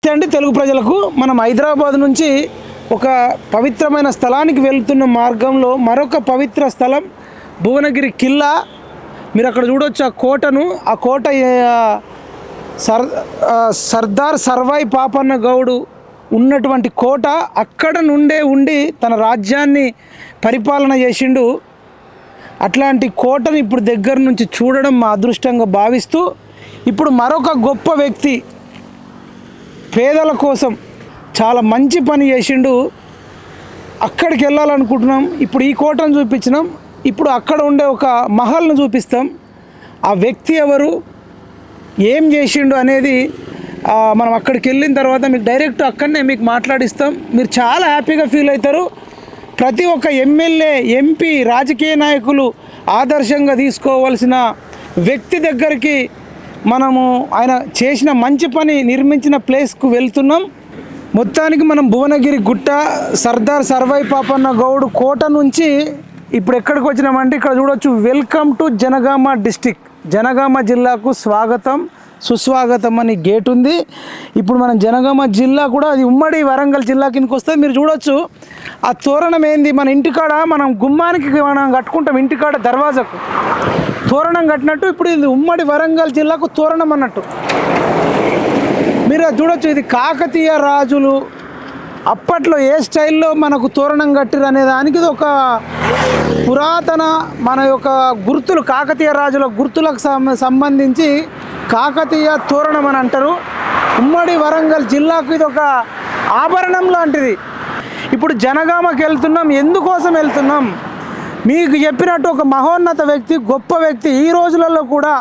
నమస్తే అండి తెలుగు ప్రజలకు. మనం హైదరాబాద్ నుంచి ఒక పవిత్రమైన స్థలానికి వెళ్తున్న మార్గంలో మరొక పవిత్ర స్థలం భువనగిరి కిల్లా. మీరు అక్కడ చూడొచ్చు ఆ కోటను. ఆ కోట సర్దార్ సర్వాయి పాపన్న గౌడు ఉన్నటువంటి కోట. అక్కడ నుండే ఉండి తన రాజ్యాన్ని పరిపాలన చేసిండు. అట్లాంటి కోటను ఇప్పుడు దగ్గర నుంచి చూడడం మా అదృష్టంగా భావిస్తూ, ఇప్పుడు మరొక గొప్ప వ్యక్తి పేదల కోసం చాలా మంచి పని చేసిండు. అక్కడికి వెళ్ళాలనుకుంటున్నాం. ఇప్పుడు ఈ కోటను చూపించినాం, ఇప్పుడు అక్కడ ఉండే ఒక మహల్ను చూపిస్తాం. ఆ వ్యక్తి ఎవరు, ఏం చేసిండు అనేది మనం అక్కడికి వెళ్ళిన తర్వాత మీకు డైరెక్ట్ అక్కడనే మీకు మాట్లాడిస్తాం. మీరు చాలా హ్యాపీగా ఫీల్ అవుతారు. ప్రతి ఒక్క ఎమ్మెల్యే, ఎంపీ, రాజకీయ నాయకులు ఆదర్శంగా తీసుకోవాల్సిన వ్యక్తి దగ్గరికి మనము ఆయన చేసిన మంచి పని నిర్మించిన ప్లేస్కు వెళ్తున్నాం. మొత్తానికి మనం భువనగిరి గుట్ట సర్దార్ సర్వాయి పాపన్న గౌడు కోట నుంచి ఇప్పుడు ఎక్కడికి వచ్చినామంటే ఇక్కడ చూడొచ్చు, welcome to Jangaon district, Jangaon జిల్లాకు స్వాగతం సుస్వాగతం అని గేట్ ఉంది. ఇప్పుడు మనం జనగామ జిల్లా కూడా అది ఉమ్మడి వరంగల్ జిల్లా కిందకి వస్తే మీరు చూడొచ్చు ఆ తోరణం ఏంది, మన ఇంటికాడ మనం గుమ్మానికి మనం కట్టుకుంటాం, ఇంటికాడ దర్వాజకు తోరణం కట్టినట్టు ఇప్పుడు ఇది ఉమ్మడి వరంగల్ జిల్లాకు తోరణం అన్నట్టు. మీరు చూడొచ్చు, ఇది కాకతీయ రాజులు అప్పట్లో ఏ స్టైల్లో మనకు తోరణం కట్టిరు అనే దానికి ఇది ఒక పురాతన మన యొక్క గుర్తులు, కాకతీయ రాజుల గుర్తులకు సంబంధించి కాకతీయ తోరణం అని అంటారు. ఉమ్మడి వరంగల్ జిల్లాకు ఇది ఒక ఆభరణం లాంటిది. ఇప్పుడు జనగామకి వెళ్తున్నాం. ఎందుకోసం వెళ్తున్నాం? మీకు చెప్పినట్టు ఒక మహోన్నత వ్యక్తి, గొప్ప వ్యక్తి, ఈ రోజులలో కూడా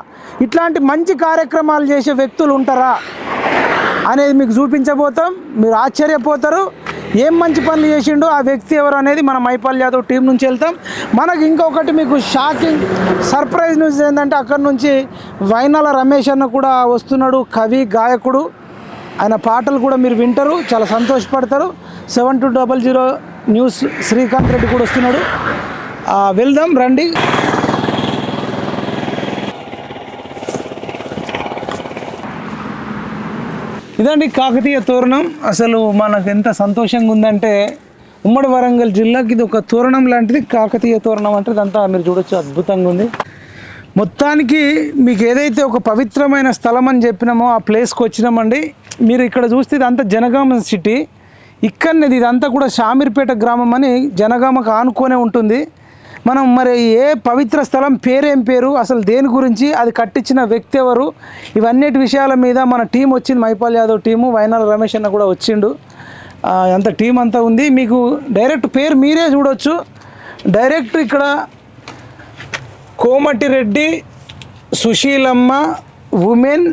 ఇట్లాంటి మంచి కార్యక్రమాలు చేసే వ్యక్తులు ఉంటారా అనేది మీకు చూపించబోతాం. మీరు ఆశ్చర్యపోతారు. ఏం మంచి పనులు చేసిండో ఆ వ్యక్తి ఎవరు అనేది మనం మైపాల్ యాదవ్ టీం నుంచి వెళ్తాం. మనకు ఇంకొకటి మీకు షాకింగ్ సర్ప్రైజ్ న్యూస్ ఏంటంటే అక్కడ నుంచి వైనాల రమేష్ అన్న కూడా వస్తున్నాడు, కవి, గాయకుడు. ఆయన పాటలు కూడా మీరు వింటారు, చాలా సంతోషపడతారు. 7200 న్యూస్ శ్రీకాంత్ రెడ్డి కూడా వస్తున్నాడు. వెళ్దాం రండి. ఇదండి కాకతీయ తోరణం. అసలు మనకు ఎంత సంతోషంగా ఉందంటే ఉమ్మడి వరంగల్ జిల్లాకి ఇది ఒక తోరణం లాంటిది. కాకతీయ తోరణం అంటే ఇదంతా మీరు చూడొచ్చు, అద్భుతంగా ఉంది. మొత్తానికి మీకు ఏదైతే ఒక పవిత్రమైన స్థలం అని చెప్పినామో ఆ ప్లేస్కి వచ్చినామండి. మీరు ఇక్కడ చూస్తే ఇదంతా జనగామ సిటీ. ఇక్కడనేది ఇదంతా కూడా షామీర్పేట గ్రామం అని జనగామకు ఆనుకొనే ఉంటుంది. మనం మరి ఏ పవిత్ర స్థలం పేరేం పేరు, అసలు దేని గురించి, అది కట్టించిన వ్యక్తి ఎవరు, ఇవన్నిటి విషయాల మీద మన టీం వచ్చింది. మైపాల్ యాదవ్ టీము, వైనాల రమేష్ అన్న కూడా వచ్చిండు. అంత టీం అంతా ఉంది. మీకు డైరెక్ట్ పేరు మీరే చూడవచ్చు. డైరెక్ట్ ఇక్కడ Komatireddy Sushilamma women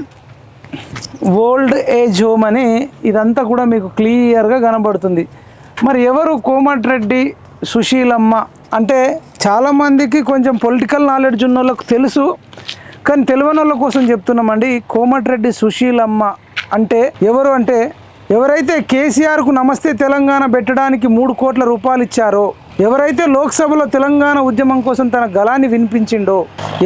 old age home అని ఇదంతా కూడా మీకు క్లియర్గా కనబడుతుంది. మరి ఎవరు కోమటిరెడ్డి సుశీలమ్మ అంటే చాలామందికి కొంచెం పొలిటికల్ నాలెడ్జ్ ఉన్న వాళ్ళకు తెలుసు, కానీ తెలియని వాళ్ళ కోసం చెప్తున్నామండి. కోమటిరెడ్డి సుశీలమ్మ అంటే ఎవరు అంటే, ఎవరైతే కేసీఆర్కు నమస్తే తెలంగాణ పెట్టడానికి 3 కోట్ల రూపాయలు ఇచ్చారో, ఎవరైతే లోక్సభలో తెలంగాణ ఉద్యమం కోసం తన గళాన్ని వినిపించిండో,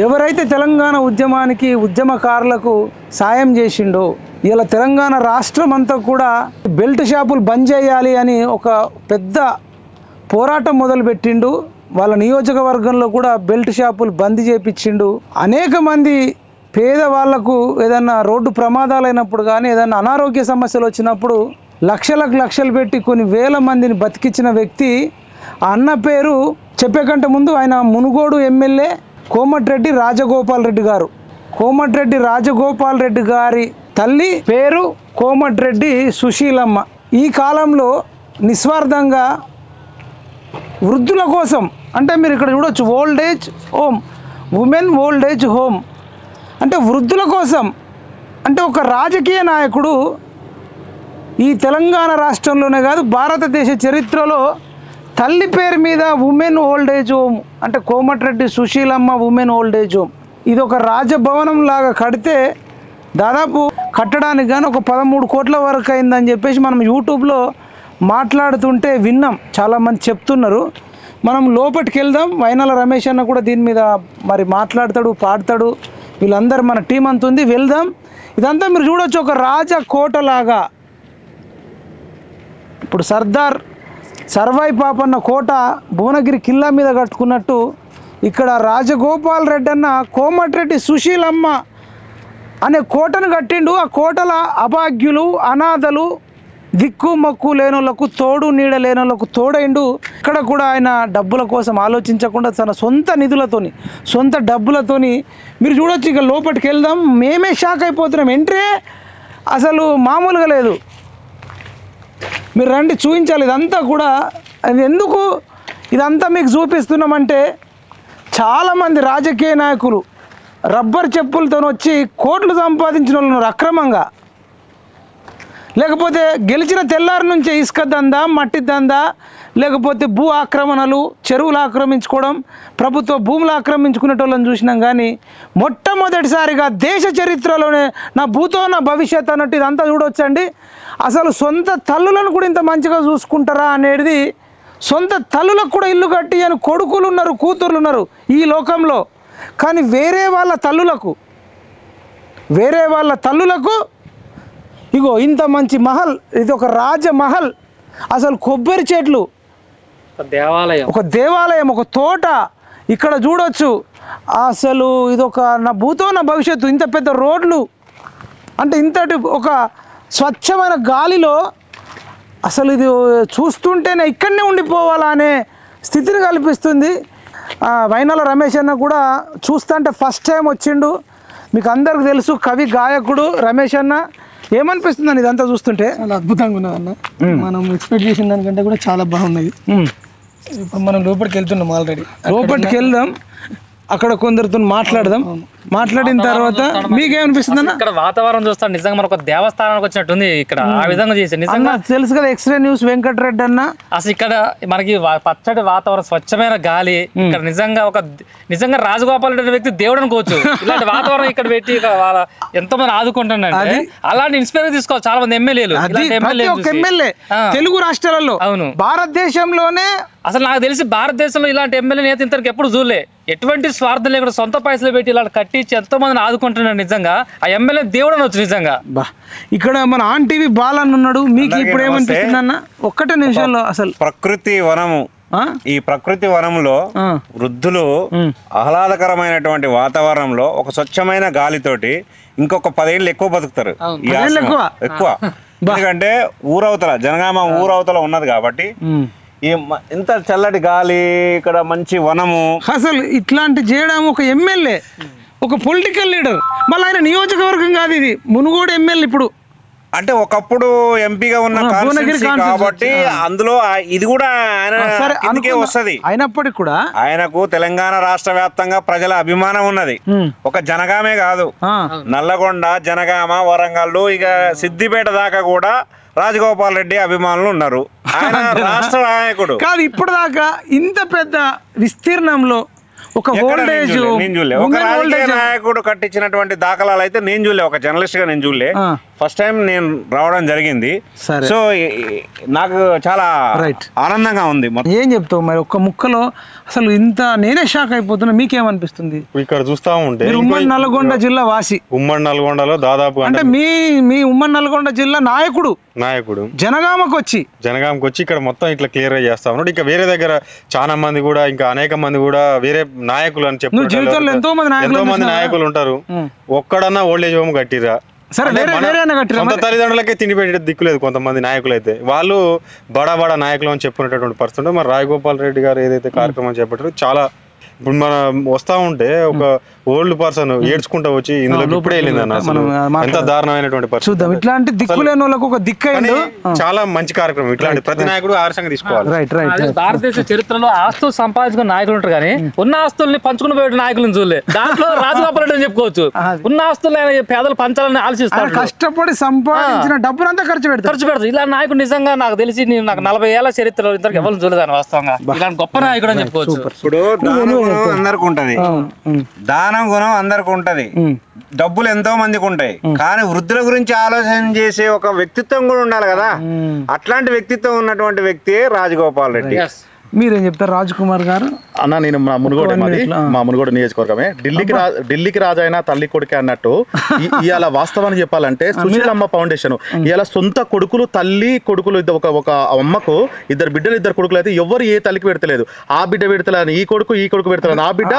ఎవరైతే తెలంగాణ ఉద్యమానికి ఉద్యమకారులకు సాయం చేసిండో, ఇలా తెలంగాణ రాష్ట్రం అంతా కూడా బెల్ట్ షాపులు బంద్ చేయాలి అని ఒక పెద్ద పోరాటం మొదలుపెట్టిండు. వాళ్ళ నియోజకవర్గంలో కూడా బెల్ట్ షాపులు బంద్ చేయించిండు. అనేక మంది పేదవాళ్లకు ఏదన్నా రోడ్డు ప్రమాదాలు అయినప్పుడు కానీ ఏదన్నా అనారోగ్య సమస్యలు వచ్చినప్పుడు లక్షలు పెట్టి కొన్ని వేల మందిని బతికించిన వ్యక్తి. ఆ అన్న పేరు చెప్పే కంటే ముందు ఆయన మునుగోడు ఎమ్మెల్యే కోమటిరెడ్డి రాజగోపాల్ రెడ్డి గారు. కోమటిరెడ్డి రాజగోపాల్ రెడ్డి గారి తల్లి పేరు కోమటిరెడ్డి సుశీలమ్మ. ఈ కాలంలో నిస్వార్థంగా వృద్ధుల కోసం, అంటే మీరు ఇక్కడ చూడొచ్చు old age home, women old age home అంటే వృద్ధుల కోసం. అంటే ఒక రాజకీయ నాయకుడు ఈ తెలంగాణ రాష్ట్రంలోనే కాదు భారతదేశ చరిత్రలో తల్లి పేరు మీద ఉమెన్ ఓల్డ్ ఏజ్ హోమ్ అంటే Komatireddy Sushilamma women old age home. ఇది ఒక రాజభవనం లాగా కడితే దాదాపు కట్టడానికి కానీ ఒక 13 కోట్ల వరకు అయిందని చెప్పేసి మనం యూట్యూబ్లో మాట్లాడుతుంటే విన్నాం, చాలామంది చెప్తున్నారు. మనం లోపలికి వెళ్దాం. వైనాల రమేష్ అన్న కూడా దీని మీద మరి మాట్లాడతాడు, పాడతాడు. వీళ్ళందరూ మన టీం అంత ఉంది, వెళ్దాం. ఇదంతా మీరు చూడొచ్చు ఒక రాజకోటలాగా ఇప్పుడు సర్దార్ సర్వాయి పాపన్న కోట భువనగిరి కిల్లా మీద కట్టుకున్నట్టు ఇక్కడ రాజగోపాల్ రెడ్డి అన్న కోమటిరెడ్డి సుశీలమ్మ అనే కోటను కట్టిండు. ఆ కోటల అభాగ్యులు, అనాథలు, దిక్కు మొక్కు లేనోళ్ళకు తోడు నీడ లేనోళ్ళకు తోడైండు. ఇక్కడ కూడా ఆయన డబ్బుల కోసం ఆలోచించకుండా తన సొంత నిధులతోని, సొంత డబ్బులతోని మీరు చూడొచ్చు. ఇక లోపలికి వెళ్దాం, మేమే షాక్ అయిపోతున్నాం. ఎంట్రీ అసలు మామూలుగా లేదు. మీరు రండి, చూపించాలి ఇదంతా కూడా. అది ఎందుకు ఇదంతా మీకు చూపిస్తున్నామంటే చాలామంది రాజకీయ నాయకులు రబ్బర్ చెప్పులతో వచ్చి కోట్లు సంపాదించిన వాళ్ళు ఉన్నారు అక్రమంగా. లేకపోతే గెలిచిన తెల్లారి నుంచే ఇసుక దందా, మట్టి దందా, లేకపోతే భూ ఆక్రమణలు, చెరువులు ఆక్రమించుకోవడం, ప్రభుత్వ భూములు ఆక్రమించుకునేటోళ్ళని చూసినాం. కానీ మొట్టమొదటిసారిగా దేశ చరిత్రలోనే నా భూతో నా భవిష్యత్ అన్నట్టు ఇదంతా చూడొచ్చండి. అసలు సొంత తల్లులను కూడా ఇంత మంచిగా చూసుకుంటారా అనేది, సొంత తల్లులకు కూడా ఇల్లు కట్టి అని కొడుకులు ఉన్నారు, కూతుర్లు ఉన్నారు ఈ లోకంలో. కానీ వేరే వాళ్ళ తల్లులకు ఇగో ఇంత మంచి మహల్, ఇది ఒక రాజమహల్. అసలు కొబ్బరి చెట్లు, ఒక దేవాలయం, ఒక తోట ఇక్కడ చూడొచ్చు. అసలు ఇదొక నా భూతో నా భవిష్యత్తు. ఇంత పెద్ద రోడ్లు అంటే ఇంతటి ఒక స్వచ్ఛమైన గాలిలో అసలు ఇది చూస్తుంటేనే ఇక్కడనే ఉండిపోవాలా అనే స్థితిని కల్పిస్తుంది. వైనాల రమేష్ అన్న కూడా చూస్తుంటే ఫస్ట్ టైం వచ్చిండు. మీకు అందరికి తెలుసు, కవి గాయకుడు రమేష్ అన్న. ఏమనిపిస్తుంది అని ఇదంతా చూస్తుంటే? చాలా అద్భుతంగా ఉన్నది అన్న. మనం ఎక్స్పెక్ట్ చేసిన దానికంటే కూడా చాలా బాగున్నది. ఇప్పుడు మనం లోపలికి వెళ్తున్నాం, ఆల్రెడీ లోపలికి వెళ్దాం. అక్కడ కొందరితో మాట్లాడదాం. మాట్లాడిన తర్వాత మీకేమనిపిస్తుంది అన్న? ఇక్కడ వాతావరణం చూస్తాను నిజంగా మనకు ఒక దేవస్థానానికి వచ్చినట్టుంది. ఇక్కడ ఆ విధంగా చేసి నిజంగా తెలుసు కదా, ఎక్స్రే న్యూస్ వెంకటరెడ్డి అన్న. అసలు ఇక్కడ మనకి పచ్చటి వాతావరణం, స్వచ్ఛమైన గాలి. ఇక్కడ నిజంగా రాజగోపాల్ రెడ్డి వ్యక్తి దేవుడు అనుకోవచ్చు. ఇలాంటి వాతావరణం ఇక్కడ పెట్టి ఎంతో మంది ఆదుకుంటున్నారంటే అలాంటి ఇన్స్పైర్ తీసుకోవాలి చాలా మంది ఎమ్మెల్యేలు. ఎమ్మెల్యే తెలుగు రాష్ట్రాలలో, అవును, భారతదేశంలోనే అసలు నాకు తెలిసి భారతదేశంలో ఇలాంటి ఎమ్మెల్యే నేత ఇంతకు ఎప్పుడు చూడలే. ఎటువంటి స్వార్థం లేకుండా సొంత పైసలు పెట్టి ఇలా కట్టించి ఎంతో మందిని ఆదుకుంటున్నాడు. నిజంగా ఆ ఎమ్మెల్యే దేవుడు అనొచ్చు నిజంగా. ఇక్కడ మన ఆన్ టీవీ బాలన్ ఉన్నాడు. మీకు ఇప్పుడు ఏమనిపిస్తుంది అన్న? ఒక్కటే నిమిషంలో అసలు ప్రకృతి వనము, ఈ ప్రకృతి వనంలో వృద్ధులు ఆహ్లాదకరమైనటువంటి వాతావరణంలో ఒక స్వచ్ఛమైన గాలితోటి ఇంకొక 10 ఏళ్ళు ఎక్కువ బతుకుతారు. ఎక్కువ ఎందుకంటే ఊరవతల జనగామ ఊరవతల ఉన్నది కాబట్టి ఇంత చల్లటి గాలి, ఇక్కడ మంచి వనము. అసలు ఇట్లాంటి చేయడం ఒక ఎమ్మెల్యే, ఒక పొలిటికల్ లీడర్, మళ్ళీ ఆయన నియోజకవర్గం కాదు ఇది, మునుగోడు ఎమ్మెల్యే ఇప్పుడు. అంటే ఒకప్పుడు ఎంపీగా ఉన్న కాన్స్టిట్యున్సీ కాబట్టి అందులో ఇది కూడా ఆయన వస్తుంది. అయినప్పటికీ కూడా ఆయనకు తెలంగాణ రాష్ట్ర వ్యాప్తంగా ప్రజల అభిమానం ఉన్నది. ఒక జనగామే కాదు, నల్లగొండ, జనగామ, వరంగల్, ఇక సిద్దిపేట దాకా కూడా రాజగోపాల్ రెడ్డి అభిమానులు ఉన్నారు. ఆయన రాష్ట్ర నాయకుడు కాదు. ఇప్పటిదాకా ఇంత పెద్ద విస్తీర్ణంలో ఒక ఓల్డేజ్ ఒక రాజకీయ నాయకుడు కట్టించినటువంటి దాఖలాలు అయితే నేను చూడలే. ఒక జర్నలిస్ట్ గా నేను చూడలే. ఫస్ట్ టైం నేను రావడం జరిగింది. సో నాకు చాలా ఆనందంగా ఉంది. ఏం చెప్తావు మరి ఒక్క ముక్కలో? అసలు ఇంత నేనే షాక్ అయిపోతున్నా. మీకేమనిపిస్తుంది? ఇక్కడ చూస్తా ఉంటే ఉమ్మడి నల్గొండ జిల్లా వాసి, ఉమ్మడి నల్గొండలో దాదాపు అంటే మీ ఉమ్మడి నల్గొండ జిల్లా నాయకుడు జనగామకు వచ్చి ఇక్కడ మొత్తం ఇట్లా క్లియర్ గా చేస్తా ఉన్నాడు. ఇంకా వేరే దగ్గర చాలా మంది కూడా, ఇంకా అనేక మంది కూడా వేరే నాయకులు అని చెప్పి ఎంతో మంది నాయకులు ఉంటారు. ఒక్కడన్నా ఓల్డేజ్ హోమ్ కట్టిరా? సొంత తల్లిదండ్రులకే తిండి పెట్టే దిక్కులేదు కొంతమంది నాయకులు అయితే. వాళ్ళు బడా నాయకులు అని చెప్పుకునేటటువంటి పరిస్థితి. మరి రాజగోపాల్ రెడ్డి గారు ఏదైతే కార్యక్రమం చేపట్టారో చాలా, ఇప్పుడు మనం వస్తా ఉంటే ఒక ఓల్డ్ పర్సన్ ఏడ్చుకుంటా వచ్చి ఇందులో ఇప్పుడే వెళ్ళింది అన్న. అసలు ఎంత దారుణమైనటువంటి పరిస్థితి. ఇట్లాంటి దిక్కులేని వాళ్ళకి ఒక దిక్కు చాలా మంచి కార్యక్రమం. ఇట్లాంటి ప్రతి నాయకుడు ఆదర్శంగా తీసుకోవాలి. భారతదేశ చరిత్రలో ఆస్తులు సంపాదించుకున్న నాయకులు ఉంటారు కానీ ఉన్న ఆస్తుల్ని పంచుకుని పోయే నాయకులను చూడలే. దాంట్లో రాజగోపాల్ రెడ్డి అని చెప్పుకోవచ్చు. ఉన్న ఆస్తులు పేదలు పంచాలని ఆలోచిస్తారు. కష్టపడి సంపాదించిన డబ్బునంతా ఖర్చు పెడతారు. ఇలా నాయకుడు నిజంగా నాకు తెలిసి నాకు 40 ఏళ్ల చరిత్రలో ఇంతకు ఎవరు చూడలేదని వాస్తవంగా ఇలాంటి గొప్ప నాయకుడు అని చెప్పుకోవచ్చు. ఇప్పుడు అందరికి ఉంటది, దానం గుణం అందరికి ఉంటది, డబ్బులు ఎంతో మందికి ఉంటాయి. కానీ వృద్ధుల గురించి ఆలోచన చేసే ఒక వ్యక్తిత్వం కూడా ఉండాలి కదా. అట్లాంటి వ్యక్తిత్వం ఉన్నటువంటి వ్యక్తి రాజగోపాల్ రెడ్డి. మీరేం చెప్తారు రాజ్ కుమార్ గారు? అన్న నేను మా మునుగోడు మా మునుగోడు నియోజకవర్గమే. ఢిల్లీకి రాజైనా తల్లి కొడుకే అన్నట్టు ఇవాళ వాస్తవాన్ని చెప్పాలంటే సుశీలమ్మ ఫౌండేషన్ ఇవాళ సొంత కొడుకులు తల్లి కొడుకులు ఒక అమ్మకు ఇద్దరు కొడుకులు అయితే ఎవరు ఏ తల్లికి పెడతలేదు. ఆ బిడ్డ పెడతలేదు, ఈ కొడుకు పెడతలేదు, ఆ బిడ్డ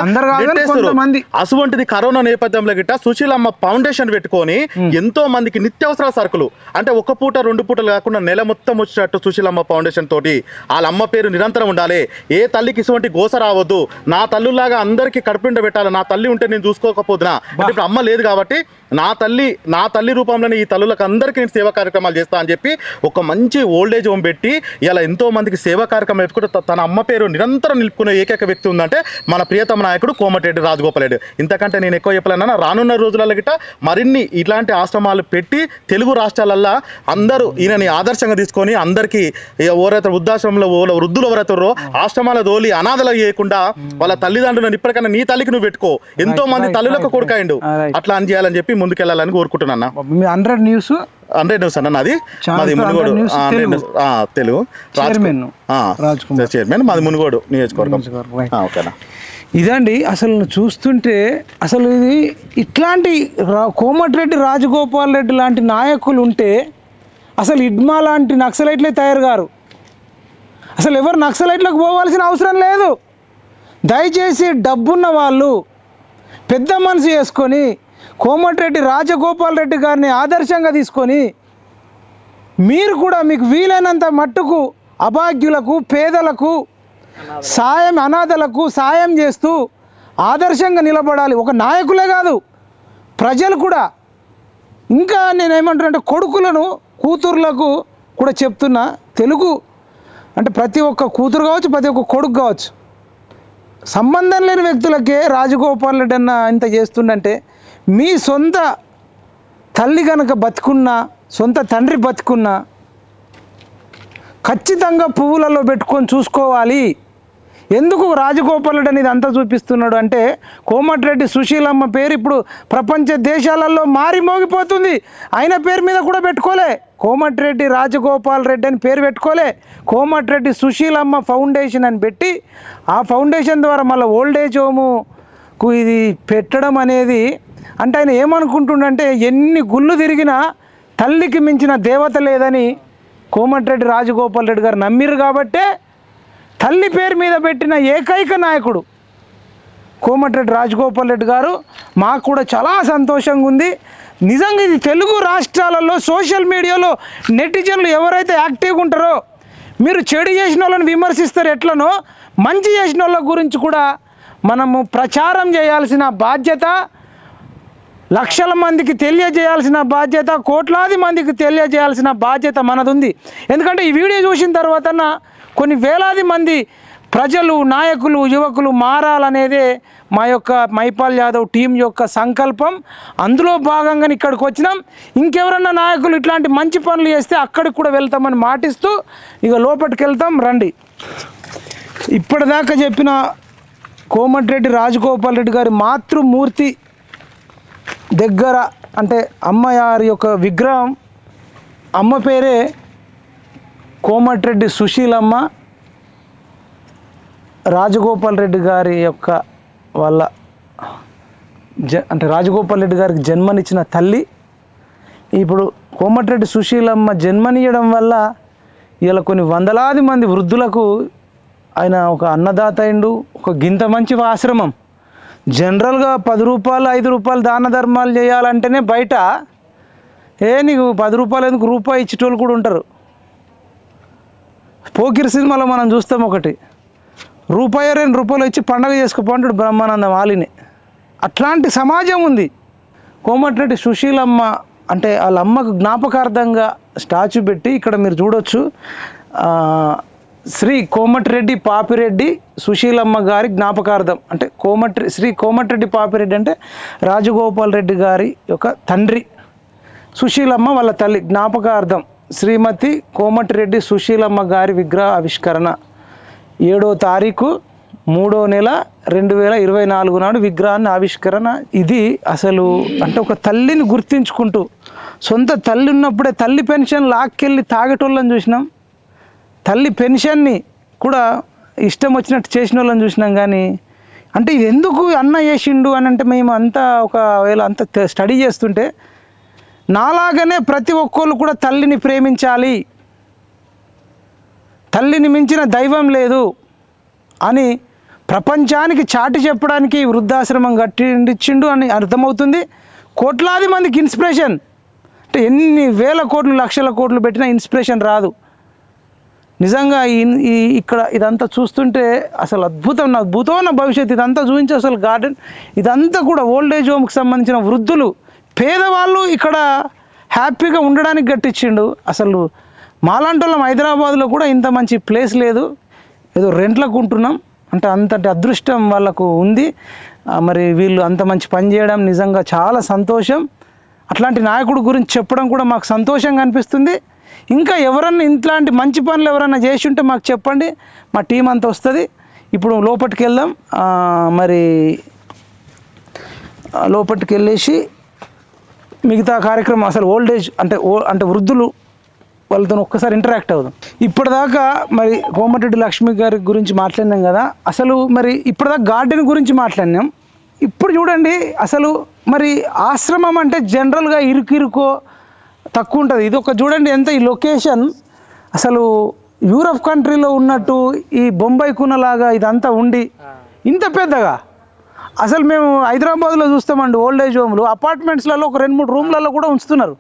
అటువంటిది కరోనా నేపథ్యంలో గిట్ట సుశీలమ్మ ఫౌండేషన్ పెట్టుకొని ఎంతో మందికి నిత్యావసర సరుకులు అంటే ఒక పూట 2 పూటలు కాకుండా నెల మొత్తం వచ్చినట్టు సుశీలమ్మ ఫౌండేషన్ తోటి వాళ్ళ అమ్మ పేరు నిరంతరం ఉండాలి. ఏ తల్లికి ఇటువంటి గోస రావద్దు, నా తల్లులాగా అందరికీ కడుపుండ పెట్టాలి. నా తల్లి ఉంటే నేను చూసుకోకపోతున్నా అంటే ఇప్పుడు అమ్మ లేదు కాబట్టి నా తల్లి రూపంలోనే ఈ తల్లులకు అందరికీ నేను సేవా కార్యక్రమాలు చేస్తా అని చెప్పి ఒక మంచి ఓల్డేజ్ హోమ్ పెట్టి ఇలా ఎంతో మందికి సేవా కార్యక్రమం పెట్టుకుంటే తన అమ్మ పేరు నిరంతరం నిలుపుకునే ఏకైక వ్యక్తి ఉందంటే మన ప్రియతమ నాయకుడు కోమటిరెడ్డి రాజగోపాల్ రెడ్డి. ఇంతకంటే నేను ఎక్కువ చెప్పలేనన్నా రానున్న రోజులలో గిట్ట మరిన్ని ఇట్లాంటి ఆశ్రమాలు పెట్టి తెలుగు రాష్ట్రాలల్లో అందరూ ఈయనని ఆదర్శంగా తీసుకొని అందరికీ ఎవరైతే వృద్ధాశ్రమంలో వృద్ధులు ఎవరైతే ఆశ్రమాల దోలి అనాథలు చేయకుండా వాళ్ళ తల్లిదండ్రులను ఇప్పటికైనా నీ తల్లికి నువ్వు పెట్టుకో, ఎంతో మంది తల్లులకు కొడుకాయిండు, అట్లా అని చేయాలని చెప్పి ముందుకెళ్ళాలని కోరుకుంటున్నా. 100 న్యూస్ అన్న నాది మునుగోడు తెలుగు చైర్మన్ మాది మునుగోడు నియోజకవర్గం. ఓకేనా ఇదండి అసలు చూస్తుంటే అసలు ఇది ఇట్లాంటి కోమటిరెడ్డి రాజగోపాల్ రెడ్డి లాంటి నాయకులు ఉంటే అసలు ఇడ్మా లాంటి నక్సలైట్లే తయారు గారు. అసలు ఎవరు నక్సలైట్లకు పోవాల్సిన అవసరం లేదు. దయచేసి డబ్బున్న వాళ్ళు పెద్ద మనసు చేసుకొని కోమటిరెడ్డి రాజగోపాల్ రెడ్డి గారిని ఆదర్శంగా తీసుకొని మీరు కూడా మీకు వీలైనంత మట్టుకు అభాగ్యులకు పేదలకు అనాథలకు సాయం చేస్తూ ఆదర్శంగా నిలబడాలి. ఒక నాయకులే కాదు ప్రజలు కూడా. ఇంకా నేనేమంటున్నా కొడుకులను కూతుర్లకు కూడా చెప్తున్నా, తెలుగు అంటే ప్రతి ఒక్క కూతురు కావచ్చు, ప్రతి ఒక్క కొడుకు కావచ్చు, సంబంధం లేని వ్యక్తులకే రాజగోపాల్ రెడ్డి అన్న ఇంత చేస్తుండంటే మీ సొంత తల్లి కనుక బతుకున్నా, సొంత తండ్రి బతుకున్నా ఖచ్చితంగా పువ్వులలో పెట్టుకొని చూసుకోవాలి. ఎందుకు రాజగోపాల్ రెడ్డి అనేది అంతా చూపిస్తున్నాడు అంటే కోమటిరెడ్డి సుశీలమ్మ పేరు ఇప్పుడు ప్రపంచ దేశాలలో మారి మోగిపోతుంది. ఆయన పేరు మీద కూడా పెట్టుకోలే, కోమటిరెడ్డి రాజగోపాల్ రెడ్డి అని పేరు పెట్టుకోలే, కోమటిరెడ్డి సుశీలమ్మ ఫౌండేషన్ అని పెట్టి ఆ ఫౌండేషన్ ద్వారా మళ్ళీ ఓల్డేజ్ హోముకు ఇది పెట్టడం అనేది అంటే ఆయన ఏమనుకుంటుండంటే ఎన్ని గుళ్ళు తిరిగినా తల్లికి మించిన దేవత లేదని కోమటిరెడ్డి రాజగోపాల్ రెడ్డి గారు నమ్మిరు కాబట్టే తల్లి పేరు మీద పెట్టిన ఏకైక నాయకుడు కోమటిరెడ్డి రాజగోపాల్ రెడ్డి గారు. మాకు కూడా చాలా సంతోషంగా ఉంది. నిజంగా ఇది తెలుగు రాష్ట్రాలలో సోషల్ మీడియాలో నెటిజన్లు ఎవరైతే యాక్టివ్గా ఉంటారో మీరు చెడు చేసిన వాళ్ళని విమర్శిస్తారు ఎట్లనో మంచి చేసిన వాళ్ళ గురించి కూడా మనము ప్రచారం చేయాల్సిన బాధ్యత, లక్షల మందికి తెలియజేయాల్సిన బాధ్యత, కోట్లాది మందికి తెలియజేయాల్సిన బాధ్యత మనది ఉంది. ఎందుకంటే ఈ వీడియో చూసిన తర్వాత కొన్ని వేలాది మంది ప్రజలు, నాయకులు, యువకులు మారాలనేదే మా యొక్క మైపాల్ యాదవ్ టీం యొక్క సంకల్పం. అందులో భాగంగా ఇక్కడికి వచ్చినాం. ఇంకెవరన్నా నాయకులు ఇట్లాంటి మంచి పనులు చేస్తే అక్కడికి కూడా వెళ్తామని మాటిస్తూ ఇక లోపలికి వెళ్తాం రండి. ఇప్పటిదాకా చెప్పిన కోమటిరెడ్డి రాజగోపాల్ రెడ్డి గారి మాతృమూర్తి దగ్గర అంటే అమ్మవారి యొక్క విగ్రహం, అమ్మ పేరే కోమటిరెడ్డి సుశీలమ్మ. రాజగోపాల్ రెడ్డి గారి యొక్క వాళ్ళ అంటే రాజగోపాల్ రెడ్డి గారికి జన్మనిచ్చిన తల్లి. ఇప్పుడు కోమటిరెడ్డి సుశీలమ్మ జన్మనియడం వల్ల ఇలా కొన్ని వందలాది మంది వృద్ధులకు ఆయన ఒక అన్నదాత అయిండు. ఒక గింత మంచి ఆశ్రమం. జనరల్గా 10 రూపాయలు 5 రూపాయలు దాన ధర్మాలు చేయాలంటేనే బయట నీకు 10 రూపాయలు ఎందుకు, రూపాయి ఇచ్చేటోళ్ళు కూడా ఉంటారు. పోకిరి సినిమాలో మనం చూస్తాం, ఒకటి రూపాయి 2 రూపాయలు ఇచ్చి పండగ చేసుకోపోంటాడు బ్రహ్మానందం ఆలిని. అట్లాంటి సమాజం ఉంది. కోమటిరెడ్డి సుశీలమ్మ అంటే వాళ్ళ అమ్మకు జ్ఞాపకార్థంగా స్టాచ్యూ పెట్టి ఇక్కడ మీరు చూడొచ్చు. శ్రీ కోమటిరెడ్డి పాపిరెడ్డి సుశీలమ్మ గారి జ్ఞాపకార్థం అంటే శ్రీ కోమటిరెడ్డి పాపిరెడ్డి అంటే రాజగోపాల్ రెడ్డి గారి యొక్క తండ్రి, సుశీలమ్మ వాళ్ళ తల్లి జ్ఞాపకార్థం శ్రీమతి కోమటిరెడ్డి సుశీలమ్మ గారి విగ్రహ ఆవిష్కరణ 7వ తారీఖు 3వ నెల 2024 నాడు విగ్రహాన్ని ఆవిష్కరణ. ఇది అసలు అంటే ఒక తల్లిని గుర్తించుకుంటూ, సొంత తల్లి ఉన్నప్పుడే తల్లి పెన్షన్ లాక్కెళ్ళి తాగేటోళ్ళని చూసినాం. తల్లి పెన్షన్ని కూడా ఇష్టం వచ్చినట్టు చేసిన వాళ్ళని చూసినాం. కానీ అంటే ఇది ఎందుకు అన్న చేసిండు అని అంటే మేము అంతా ఒకవేళ అంత స్టడీ చేస్తుంటే నాలాగనే ప్రతి ఒక్కళ్ళు కూడా తల్లిని ప్రేమించాలి, తల్లిని మించిన దైవం లేదు అని ప్రపంచానికి చాటి చెప్పడానికి వృద్ధాశ్రమం కట్టించిండు అని అర్థమవుతుంది. కోట్లాది మందికి ఇన్స్పిరేషన్. అంటే ఎన్ని వేల కోట్లు లక్షల కోట్లు పెట్టినా ఇన్స్పిరేషన్ రాదు. నిజంగా ఇక్కడ ఇదంతా చూస్తుంటే అసలు అద్భుతమైన భవిష్యత్తు. ఇదంతా చూపించి అసలు గార్డెన్ ఇదంతా కూడా ఓల్డేజ్ హోమ్కి సంబంధించిన వృద్ధులు పేదవాళ్ళు ఇక్కడ హ్యాపీగా ఉండడానికి కట్టించిండు. అసలు మాలాంటి వాళ్ళం హైదరాబాద్లో కూడా ఇంత మంచి ప్లేస్ లేదు, ఏదో రెంట్లకు ఉంటున్నాం. అంటే అంతటి అదృష్టం వాళ్ళకు ఉంది. మరి వీళ్ళు అంత మంచి పని చేయడం నిజంగా చాలా సంతోషం. అట్లాంటి నాయకుడు గురించి చెప్పడం కూడా మాకు సంతోషంగా అనిపిస్తుంది. ఇంకా ఎవరన్నా ఇట్లాంటి మంచి పనులు ఎవరన్నా చేసి ఉంటే మాకు చెప్పండి, మా టీం అంతా వస్తుంది. ఇప్పుడు లోపలికి వెళ్దాం. మరి లోపలికి వెళ్ళేసి మిగతా కార్యక్రమం అసలు ఓల్డేజ్ అంటే వృద్ధులు వాళ్ళతో ఒక్కసారి ఇంటరాక్ట్ అవుదాం. ఇప్పటిదాకా మరి కోమటిరెడ్డి లక్ష్మి గారి గురించి మాట్లాడినాం కదా, అసలు మరి ఇప్పటిదాకా గార్డెన్ గురించి మాట్లాడినాం. ఇప్పుడు చూడండి అసలు మరి ఆశ్రమం అంటే జనరల్గా ఇరుకో తక్కువ ఉంటుంది. ఇది ఒక చూడండి ఎంత ఈ లొకేషన్ అసలు యూరప్ కంట్రీలో ఉన్నట్టు ఈ బొంబాయి కునలాగా ఇదంతా ఉండి ఇంత పెద్దగా అసలు మేము హైదరాబాద్లో చూస్తామండి ఓల్డేజ్ హోమ్లు అపార్ట్మెంట్స్లలో ఒక 2-3 రూమ్లలో కూడా ఉంచుతున్నారు.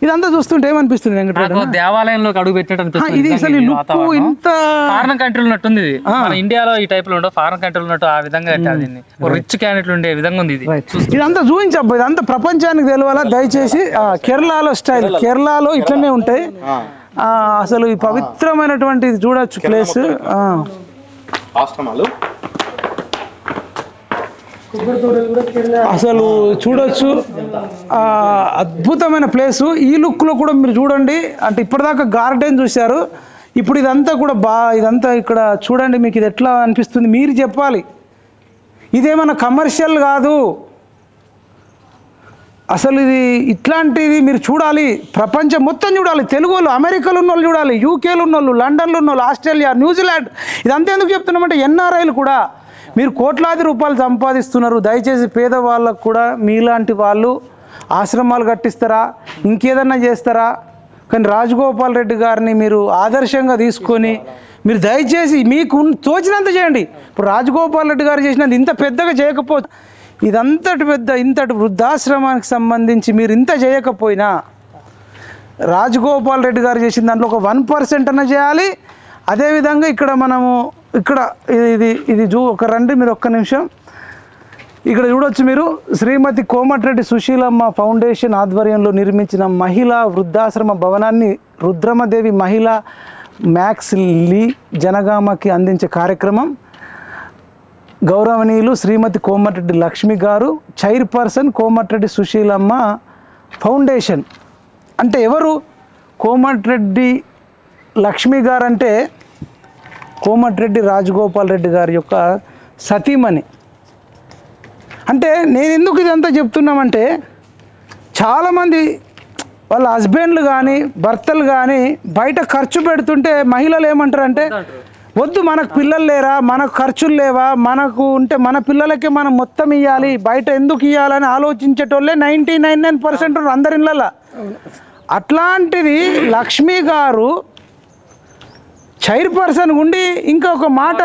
ఇదంతా చూస్తుంటే ఏమనిపిస్తుంది వెంకటరెడ్డి? దేవాలయంలోకి అడుగు పెట్టినట్టు ఇది అసలు లుక్ ఇంత ఫారెన్ కంట్రీలో ఉన్నట్టుంది. ఇది మన ఇండియాలో ఈ టైప్ లో ఉండవు, ఫారెన్ కంట్రీలో ఉన్నట్టు ఆ విధంగా కట్టాలి. రిచ్ క్యాండిడేట్లు ఉండే విధంగా ఉంది ఇది. ఇదంతా చూపించబ్బా, ఇదంతా ప్రపంచానికి తెలియాలా దయచేసి. కేరళలో స్టైల్, కేరళలో ఇట్లనే ఉంటాయి. అసలు ఈ పవిత్రమైనటువంటి చూడొచ్చు ప్లేస్. ఆశ్రమాలు అసలు చూడొచ్చు, అద్భుతమైన ప్లేసు. ఈ లుక్లో కూడా మీరు చూడండి. అంటే ఇప్పటిదాకా గార్డెన్ చూశారు, ఇప్పుడు ఇదంతా కూడా ఇదంతా ఇక్కడ చూడండి. మీకు ఇది ఎట్లా అనిపిస్తుంది మీరు చెప్పాలి. ఇదేమన్నా కమర్షియల్ కాదు, అసలు ఇది ఇట్లాంటిది మీరు చూడాలి. ప్రపంచం మొత్తం చూడాలి. తెలుగు వాళ్ళు అమెరికాలో ఉన్న వాళ్ళు చూడాలి, యూకేలో ఉన్న వాళ్ళు, లండన్లో ఉన్న వాళ్ళు, ఆస్ట్రేలియా, న్యూజిలాండ్. ఇదంతా ఎందుకు చెప్తున్నామంటే ఎన్ఆర్ఐలు కూడా మీరు కోట్లాది రూపాయలు సంపాదిస్తున్నారు. దయచేసి పేదవాళ్ళకు కూడా మీలాంటి వాళ్ళు ఆశ్రమాలు కట్టిస్తారా, ఇంకేదన్నా చేస్తారా? కానీ రాజగోపాల్ రెడ్డి గారిని మీరు ఆదర్శంగా తీసుకొని మీరు దయచేసి మీకు తోచినంత చేయండి. ఇప్పుడు రాజగోపాల్ రెడ్డి గారు చేసినంత ఇంత పెద్దగా చేయకపోతే ఇంతటి వృద్ధాశ్రమానికి సంబంధించి మీరు ఇంత చేయకపోయినా రాజగోపాల్ రెడ్డి గారు చేసిన దాంట్లో ఒక 1% అన్న చేయాలి. అదేవిధంగా ఇక్కడ మనము ఇది ఒక రండి మీరు ఒక్క నిమిషం. ఇక్కడ చూడొచ్చు మీరు శ్రీమతి కోమటిరెడ్డి సుశీలమ్మ ఫౌండేషన్ ఆధ్వర్యంలో నిర్మించిన మహిళా వృద్ధాశ్రమ భవనాన్ని రుద్రమదేవి మహిళా మ్యాక్స్ లీ జనగామకి అందించే కార్యక్రమం. గౌరవనీయులు శ్రీమతి కోమటిరెడ్డి లక్ష్మి గారు, చైర్పర్సన్ కోమటిరెడ్డి సుశీలమ్మ ఫౌండేషన్. అంటే ఎవరు కోమటిరెడ్డి లక్ష్మి గారు అంటే కోమటిరెడ్డి రాజగోపాల్ రెడ్డి గారి యొక్క సతీమణి. అంటే నేను ఎందుకు ఇదంతా చెప్తున్నామంటే చాలామంది వాళ్ళ హస్బెండ్లు కానీ భర్తలు కానీ బయట ఖర్చు పెడుతుంటే మహిళలు ఏమంటారంటే వద్దు, మనకు పిల్లలు లేరా, మనకు ఖర్చులు లేవా, మనకు ఉంటే మన పిల్లలకే మనం మొత్తం ఇవ్వాలి, బయట ఎందుకు ఇవ్వాలని ఆలోచించేటోళ్ళే 99% అందరి ఇళ్ళల్లో. అట్లాంటిది లక్ష్మి గారు చైర్పర్సన్ ఉండి ఇంకా ఒక మాట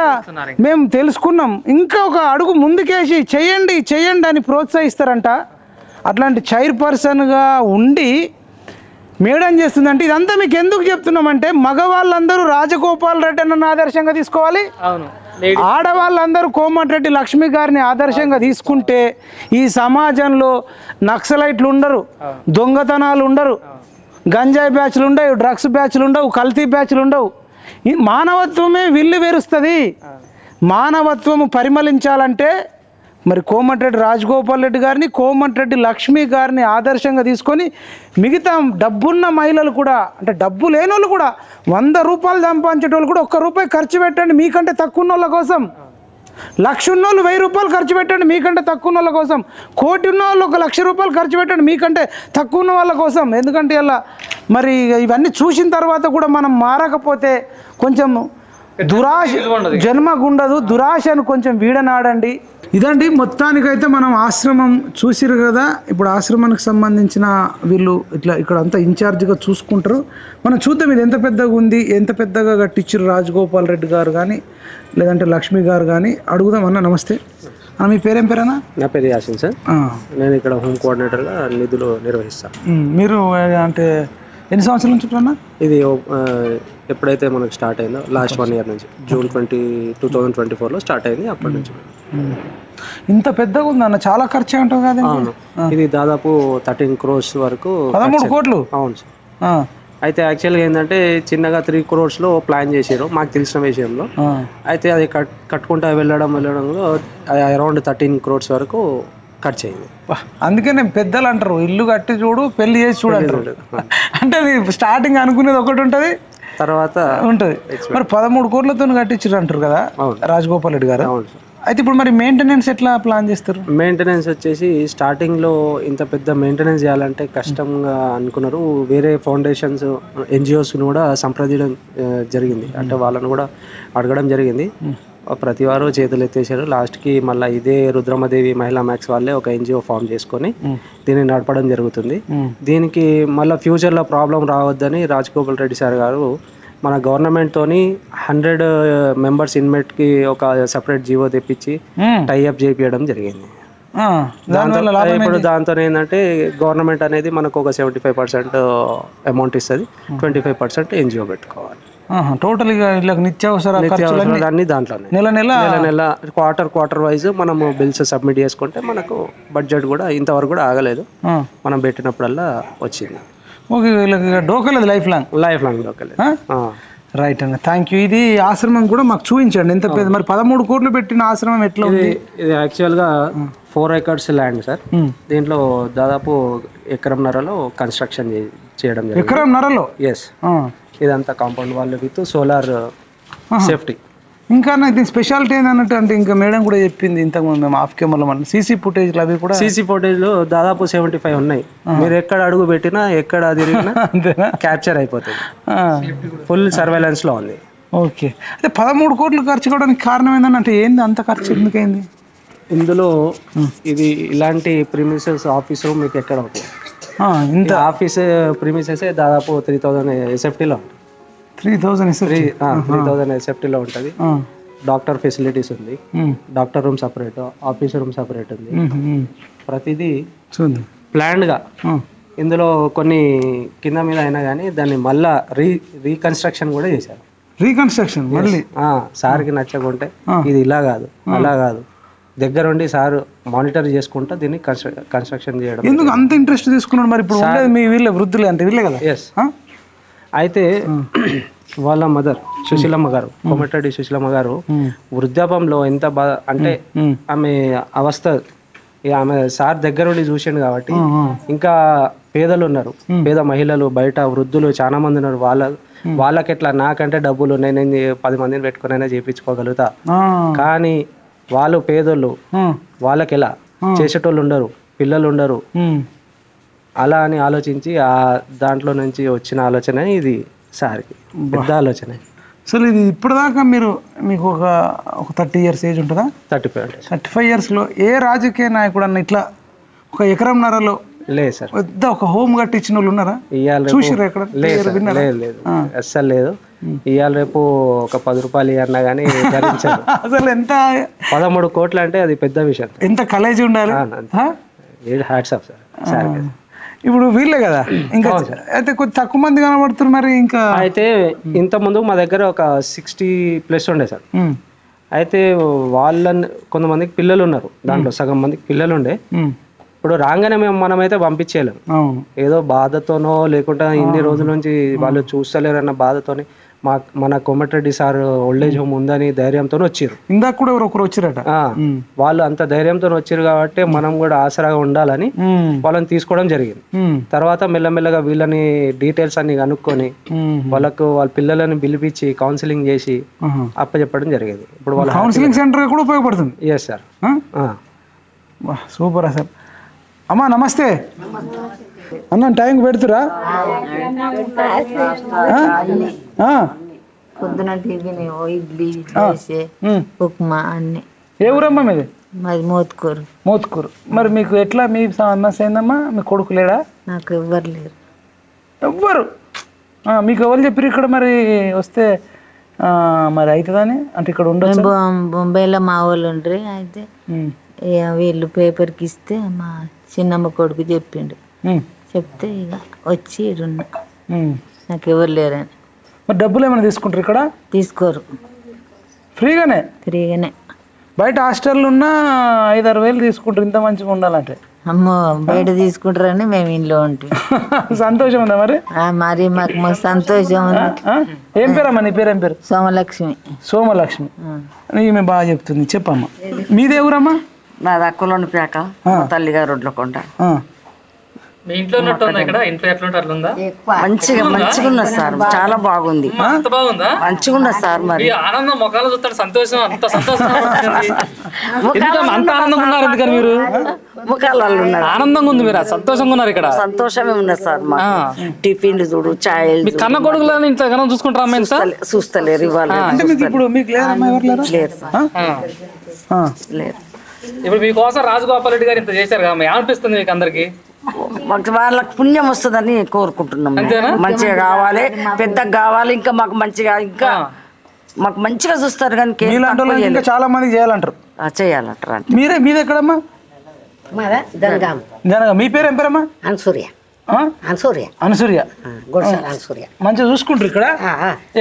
మేము తెలుసుకున్నాం, ఇంకా ఒక అడుగు ముందుకేసి చేయండి అని ప్రోత్సహిస్తారంట. అట్లాంటి చైర్పర్సన్గా ఉండి మేడం చేస్తుందంటే ఇదంతా మీకు ఎందుకు చెప్తున్నామంటే మగవాళ్ళందరూ రాజగోపాల్ రెడ్డి అన్న ఆదర్శంగా తీసుకోవాలి, ఆడవాళ్ళందరూ కోమటిరెడ్డి లక్ష్మి గారిని ఆదర్శంగా తీసుకుంటే ఈ సమాజంలో నక్సలైట్లు ఉండరు, దొంగతనాలు ఉండరు, గంజాయి బ్యాచ్లు ఉండవు, డ్రగ్స్ బ్యాచ్లు ఉండవు, కల్తీ బ్యాచ్లు ఉండవు. ఈ మానవత్వమే విల్లు వేరుస్తుంది. మానవత్వము పరిమళించాలంటే మరి కోమటిరెడ్డి రాజగోపాల్ రెడ్డి గారిని, కోమటిరెడ్డి లక్ష్మి గారిని ఆదర్శంగా తీసుకొని మిగతా డబ్బున్న మహిళలు కూడా, అంటే డబ్బు లేని వాళ్ళు కూడా 100 రూపాయలు సంపాదించేటోళ్ళు కూడా 1 రూపాయి ఖర్చు పెట్టండి మీకంటే తక్కువ ఉన్న వాళ్ళ కోసం. 1,00,000 ఉన్నోళ్ళు 1000 రూపాయలు ఖర్చు పెట్టండి మీకంటే తక్కువ ఉన్న వాళ్ళ కోసం. 1,00,00,000 ఉన్న వాళ్ళు 1,00,000 రూపాయలు ఖర్చు పెట్టండి మీకంటే తక్కువ ఉన్న వాళ్ళ కోసం. ఎందుకంటే ఇలా మరి ఇవన్నీ చూసిన తర్వాత కూడా మనం మారకపోతే కొంచెం దురాశ జన్మకు ఉండదు, దురాశను కొంచెం వీడనాడండి. ఇదండి మొత్తానికైతే మనం ఆశ్రమం చూసిరు కదా. ఇప్పుడు ఆశ్రమానికి సంబంధించిన వీళ్ళు ఇట్లా ఇక్కడ అంతా ఇన్ఛార్జ్గా చూసుకుంటారు. మనం చూద్దాం ఇది ఎంత పెద్దగా ఉంది, ఎంత పెద్దగా కట్టించారు రాజగోపాల్ రెడ్డి గారు కానీ లేదంటే లక్ష్మి గారు కానీ. అడుగుదాం. అన్న నమస్తే. మీ పేరేం పేరేనా? నా పేరు యాసిన్ సార్. నేను ఇక్కడ హోమ్ కోఆర్డినేటర్గా నిధులు నిర్వహిస్తాను. మీరు అంటే ఎన్ని సంవత్సరాల నుంచి అన్న? ఇది ఎప్పుడైతే మనకు స్టార్ట్ అయిందో లాస్ట్ 1 ఇయర్ నుంచి, జూన్ 2024లో స్టార్ట్ అయింది. అప్పటి నుంచి ఇంత పెద్దగా ఉంది అన్న, చాలా ఖర్చు ఉంటుంది కదా. అవును, ఇది దాదాపు 13 crores వరకు. 13 కోట్లు? అవును సార్. అయితే యాక్చువల్గా ఏంటంటే చిన్నగా 3 crores ప్లాన్ చేసారు మాకు తెలిసిన విషయంలో. అయితే అది కట్టుకుంటా వెళ్ళడంలో అరౌండ్ 13 crores వరకు ఖర్చు అయింది. అందుకనే పెద్దలు అంటారు ఇల్లు కట్టి చూడు పెళ్లి చేసి చూడంటారు. అంటే స్టార్టింగ్ అనుకునేది ఒకటి ఉంటుంది, తర్వాత ఉంటుంది. మరి 13 కోట్లతో కట్టించారు అంటారు కదా రాజగోపాల్ రెడ్డి గారు. అయితే ఇప్పుడు మరి మెయింటెనెన్స్ ఎట్లా ప్లాన్ చేస్తారు? మెయింటెనెన్స్ వచ్చేసి స్టార్టింగ్లో ఇంత పెద్ద మెయింటెనెన్స్ చేయాలంటే కష్టంగా అనుకున్నారు. వేరే ఫౌండేషన్స్ ఎన్జిఓస్ని కూడా సంప్రదించడం జరిగింది, అంటే వాళ్ళని కూడా అడగడం జరిగింది. ప్రతి వారు చేతులు ఎత్తేసారు. లాస్ట్కి మళ్ళీ ఇదే రుద్రమదేవి మహిళా మ్యాక్స్ వాళ్ళే ఒక ఎన్జిఓ ఫామ్ చేసుకొని దీన్ని నడపడం జరుగుతుంది. దీనికి మళ్ళీ ఫ్యూచర్లో ప్రాబ్లం రావద్దని రాజగోపాల్ రెడ్డి సార్ గారు మన గవర్నమెంట్తోని 100 members ఇన్మేట్కి ఒక సపరేట్ జీవో తెప్పించి టైఅప్ చేయించడం జరిగింది. ఇప్పుడు దాంతో ఏంటంటే గవర్నమెంట్ అనేది మనకు ఒక 75% అమౌంట్ ఇస్తుంది, 25% ఎన్జిఓ పెట్టుకోవాలి. టోటల్ నిత్యావసర అన్ని దాంట్లోనే నెల నెల క్వార్టర్ వైజ్ మనము బిల్స్ సబ్మిట్ చేసుకుంటే మనకు బడ్జెట్ కూడా ఇంతవరకు కూడా ఆగలేదు, మనం పెట్టినప్పుడల్లా వచ్చింది. ఓకే, డోకలేదు లైఫ్ లాంగ్ డోకలేదు. రైట్ అన్న, థ్యాంక్ యూ. ఇది ఆశ్రమం కూడా మాకు చూపించండి ఎంత పెద్ద. మరి 13 కోట్లు పెట్టిన ఆశ్రమం ఎట్లా ఉంది? ఇది యాక్చువల్గా 4 acres ల్యాండ్ సార్. దీంట్లో దాదాపు 1.5 ఎకరంలో కన్స్ట్రక్షన్ చేయడం జరిగింది. 1.5 ఎకరంలో? ఎస్. ఇదంతా compound wall with solar safety. ఇంకా ఇది స్పెషాలిటీ ఏంటన్నట్టు అంటే ఇంకా మేడం కూడా చెప్పింది ఇంతకుముందు మేము ఆఫ్ కెమెరాలో మన సీసీ ఫుటేజ్లు అవి కూడా. సీసీ ఫుటేజ్లు దాదాపు 75 ఉన్నాయి. మీరు ఎక్కడ అడుగు పెట్టినా ఎక్కడ తిరిగినా క్యాప్చర్ అయిపోతుంది. ఫుల్ సర్వేలెన్స్లో ఉంది. ఓకే, అయితే 13 కోట్లు ఖర్చు కావడానికి కారణం ఏంటంటే అంటే ఏంది అంత ఖర్చు ఎందుకైంది? ఇందులో ఇది ఇలాంటి ప్రిమిసెస్ ఆఫీస్ రూమ్ మీకు ఎక్కడ అవుతుంది? ఇంత ఆఫీస్ ప్రిమిసెస్ దాదాపు 3000 ఎస్ఎఫ్టీలో. 3000 ఎస్ఎఫ్టీలో ఉంటుంది. డాక్టర్ ఫెసిలిటీస్ ఉంది, doctor room separate, office room separate ఉంది. ప్రతిదీ ప్లాన్డ్గా. ఇందులో కొన్ని కింద మీద అయినా కానీ దాన్ని మళ్ళా రీకన్స్ట్రక్షన్ కూడా చేశారు. రీకన్స్ట్రక్షన్ మళ్ళీ సార్కి నచ్చకుంటే ఇది ఇలా కాదు అలా కాదు, దగ్గరుండి సార్ మానిటర్ చేసుకుంటా దీన్ని కన్స్ట్రక్షన్ చేయడం. ఎందుకు అంత ఇంట్రెస్ట్ తీసుకున్నాడు మరి? ఇప్పుడు మీ వీళ్ళ వృద్ధులే అంటే వీళ్ళే కదా. ఎస్. అయితే వాళ్ళ మదర్ సుశీలమ్మ గారు, కోమటిరెడ్డి సుశీలమ్మ గారు వృద్ధాపంలో ఎంత బాధ అంటే ఆమె అవస్థ ఆమె సార్ దగ్గరుండి చూసిండు కాబట్టి. ఇంకా పేదలు ఉన్నారు, పేద మహిళలు బయట వృద్ధులు చాలా మంది ఉన్నారు. వాళ్ళకి ఎట్లా నాకంటే డబ్బులు ఉన్నాయి, నేను 10 మందిని పెట్టుకునైనా చేయించుకోగలుగుతా, కానీ వాళ్ళు పేదోళ్ళు, వాళ్ళకి ఎలా చేసేటోళ్ళు ఉండరు, పిల్లలు ఉండరు. అలా అని ఆలోచించి ఆ దాంట్లో నుంచి వచ్చిన ఆలోచన ఇది సార్కి పెద్ద ఆలోచన. అసలు ఇది ఇప్పటిదాకా మీకు ఒక 30 years ఏజ్ ఉంటుందా? 35 yearsలో ఏ రాజకీయ నాయకుడు అన్న ఇట్లా 1.5 ఎకరంలో లేదు సార్, పెద్ద ఒక హోమ్ కట్టించిన వాళ్ళు ఉన్నారా? చూసిరా ఎక్కడ? లేదు, అస్సలు లేదు. ఇవాళ రేపు ఒక 10 రూపాయలు ఇవ్వన్నా కానీ ధరించారు. అసలు ఎంత 13 కోట్లు అంటే అది పెద్ద విషయం. ఎంత కలేజీ ఉండాలి. Hats off sir. ఇప్పుడు వీళ్ళే కదా ఇంకా, అయితే కొంచెం తక్కువ మంది కనబడుతున్నారు మరి. ఇంకా అయితే ఇంత ముందు మా దగ్గర ఒక 60+ ఉండే సార్. అయితే వాళ్ళని కొంతమందికి పిల్లలు ఉన్నారు, దాంట్లో సగం మందికి పిల్లలు ఉండే. ఇప్పుడు రాగానే మనమైతే పంపించేయలేము, ఏదో బాధతోనో లేకుంటే ఇన్ని రోజుల నుంచి వాళ్ళు చూస్తలేరన్న బాధతోని మన కోమటిరెడ్డి సార్ ఓల్డేజ్ హోమ్ ఉందని ధైర్యంతో వచ్చారు. ఇందాక కూడా ఒకరు వచ్చారట. వాళ్ళు అంత ధైర్యంతో వచ్చారు కాబట్టి మనం కూడా ఆసరాగా ఉండాలని వాళ్ళని తీసుకోవడం జరిగింది. తర్వాత మెల్లమెల్లగా వీళ్ళని డీటెయిల్స్ అన్ని కనుక్కొని వాళ్ళకు వాళ్ళ పిల్లలని పిలిపించి కౌన్సిలింగ్ చేసి అప్పచెప్పడం జరిగింది. ఇప్పుడు వాళ్ళ కౌన్సిలింగ్ సెంటర్ కూడా ఉపయోగపడుతుంది. Yes sir. Super sir. అమ్మా నమస్తే అన్న, టైంకి పెడుతురా? పొద్దున టిఫిన్ ఇడ్లీ దోశ ఉప్మా అన్ని. ఏ ఊరమ్మా మీది? మాది మోత్కూరు. మోత్కూరు. మరి మీకు ఎట్లా మీ సమస్య ఏందమ్మా? మీ కొడుకు లేడా? నాకు ఎవ్వరు లేరు. ఎవ్వరు? మీకు ఎవరు చెప్పారు ఇక్కడ మరి వస్తే మరి అవుతుందని? అంటే ఇక్కడ ఉండదు. బొంబాయిలో మా వాళ్ళు ఉండ్రి. అయితే వీళ్ళు పేపర్కి ఇస్తే మా చిన్నమ్మ కొడుకు చెప్పిండు. చెప్తే ఇక వచ్చి ఇరున్నా. నాకు ఎవరు లేరని. మరి డబ్బులు ఏమైనా తీసుకుంటారు ఇక్కడ? తీసుకోరు. ఫ్రీగానే? ఫ్రీగానే. బయట హాస్టల్లో ఉన్న 5-6 వేలు తీసుకుంటారు ఇంత మంచిగా ఉండాలంటే. అమ్మో బయట తీసుకుంటారని మేము ఇంట్లో ఉంటాం. సంతోషం ఉందా మరి? మరి మాకు సంతోషం ఉంది. ఏం పేరమ్మా నీ పేరు? ఏం పేరు? సోమలక్ష్మి. సోమలక్ష్మి. ఈమె బాగా చెప్తుంది. చెప్పమ్మా మీదే ఊరమ్మా? నాది అక్కలోని పేక, తల్లిగారు రోడ్లకొండ. మీ ఇంట్లో ఉన్నట్టు ఉందా ఇక్కడ? ఇంట్లో ఎట్లా ఉంటారు? అట్లుందా? మంచిగా ఉన్నది సార్, చాలా బాగుంది. అంత బాగుందా? మంచిగా ఉన్నది సార్. మరి ఆనందం ముఖాలు చూస్తాడు, సంతోషం, అంత సంతోషం. అంత ఆనందంగా ఉన్నారు ఎందుకని మీరు? ముఖాలు వాళ్ళు ఉన్నారు, ఆనందంగా ఉంది. మీరు సంతోషంగా ఉన్నారు ఇక్కడ? సంతోషమే ఉన్నది సార్. టిఫిన్లు చూడు, చాయ్. కన్న కొడుకులని ఇంత ఘనం చూసుకుంటారా అమ్మాయి? చూస్తలేరు ఇవాళ. లేరు. ఇప్పుడు మీకోసం రాజగోపాల్ రెడ్డి గారు ఇంత చేశారు కదా, ఏమనిపిస్తుంది మీకు అందరికి? వాళ్ళకి పుణ్యం వస్తుందని కోరుకుంటున్నాం. మంచిగా కావాలి, పెద్దగా కావాలి, ఇంకా మాకు మంచిగా, ఇంకా మాకు మంచిగా చూస్తారు. కానీ చాలా మంది చేయాలంటారు. చేయాలంటారు. మీది ఎక్కడమ్మా? జనగాం. మీ పేరు ఏం పేరమ్మా? అనసూర్య. అనసూర్య. మంచిగా చూసుకుంటారు ఇక్కడ?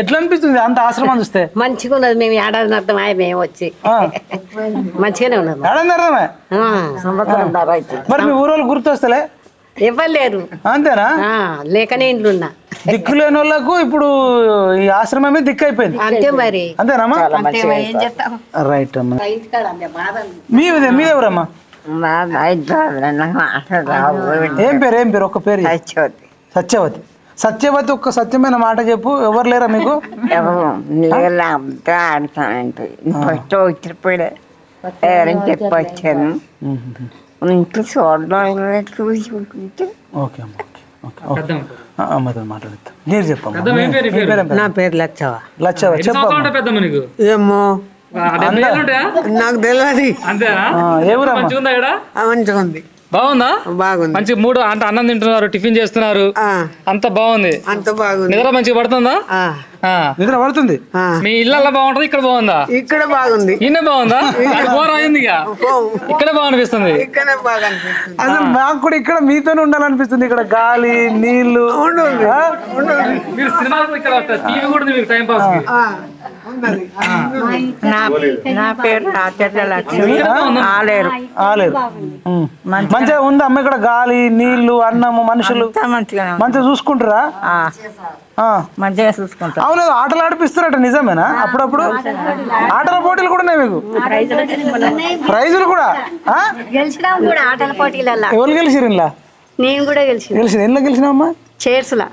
ఎట్లా అనిపిస్తుంది అంత ఆశ్రమం చూస్తే? మంచిగా ఉన్నది. మేము ఏడాది అర్థం మేము వచ్చి మంచిగానే ఉన్నది. ఏడాది అర్థమే. మరి మీ ఊరోళ్ళు గుర్తొస్తలే? ఇవ్వలేరు. అంతేనా? లేకనే ఇంట్లో ఉన్నా. దిక్కు లేని వాళ్ళకు ఇప్పుడు ఈ ఆశ్రమమే దిక్కు అయిపోయింది. అంతే మరి. అంతేనమ్మా? రైట్ అమ్మా. మీదే ఎవరమ్మా? ఏం పేరు? ఏం పేరు? ఒక్క పేరు. సత్యవతి. సత్యవతి ఒక్క సత్యమైన మాట చెప్పు. ఎవరు లేరా మీకు? చెప్పొచ్చాను ఇంట్లో మాట్లాడుతా. మీరు చెప్పమ్మా. నా పేరు లచ్చవ. లచ్చవ చెప్పమ్మా. ఏమో నాకు తెలియదు. మంచిగా ఉంది. బాగుందా? బాగుంది. మంచి 3 అంటే అన్నం తింటున్నారు, టిఫిన్ చేస్తున్నారు, అంత బాగుంది. అంత బాగుంది. నిద్ర మంచిగా పడుతుందా? నిద్ర పడుతుంది. మీ ఇళ్ళల్లో బాగుంటది, ఇక్కడ బాగుందా? ఇక్కడ బాగుంది. ఈయన బాగుందా? అయింది ఇక్కడ బాగా అనిపిస్తుంది. అసలు నాకు కూడా ఇక్కడ మీతోనే ఉండాలనిపిస్తుంది. ఇక్కడ గాలి, నీళ్లు. మీరు సినిమాలు ఇక్కడ టీవీ కూడా మీకు టైం పాస్. నా పేరు ఆచార్య లక్ష్మి. ఆలేరు. మంచిగా ఉంది అమ్మ ఇక్కడ? గాలి, నీళ్లు, అన్నము, మనుషులు మంచిగా చూసుకుంటారా? మంచిగా చూసుకుంటారు. అవును. ఆటలు ఆడిపిస్తారట, నిజమేనా? అప్పుడప్పుడు ఆటల పోటీలు కూడా ఉన్నాయి మీకు? ప్రైజులు కూడా? ఆటల పోటీలలో ఎవరు గెలిచిరు? ఇలా నేను కూడా గెలిచిన. ఎట్లా గెలిచినావమ్మా? చైర్స్లా.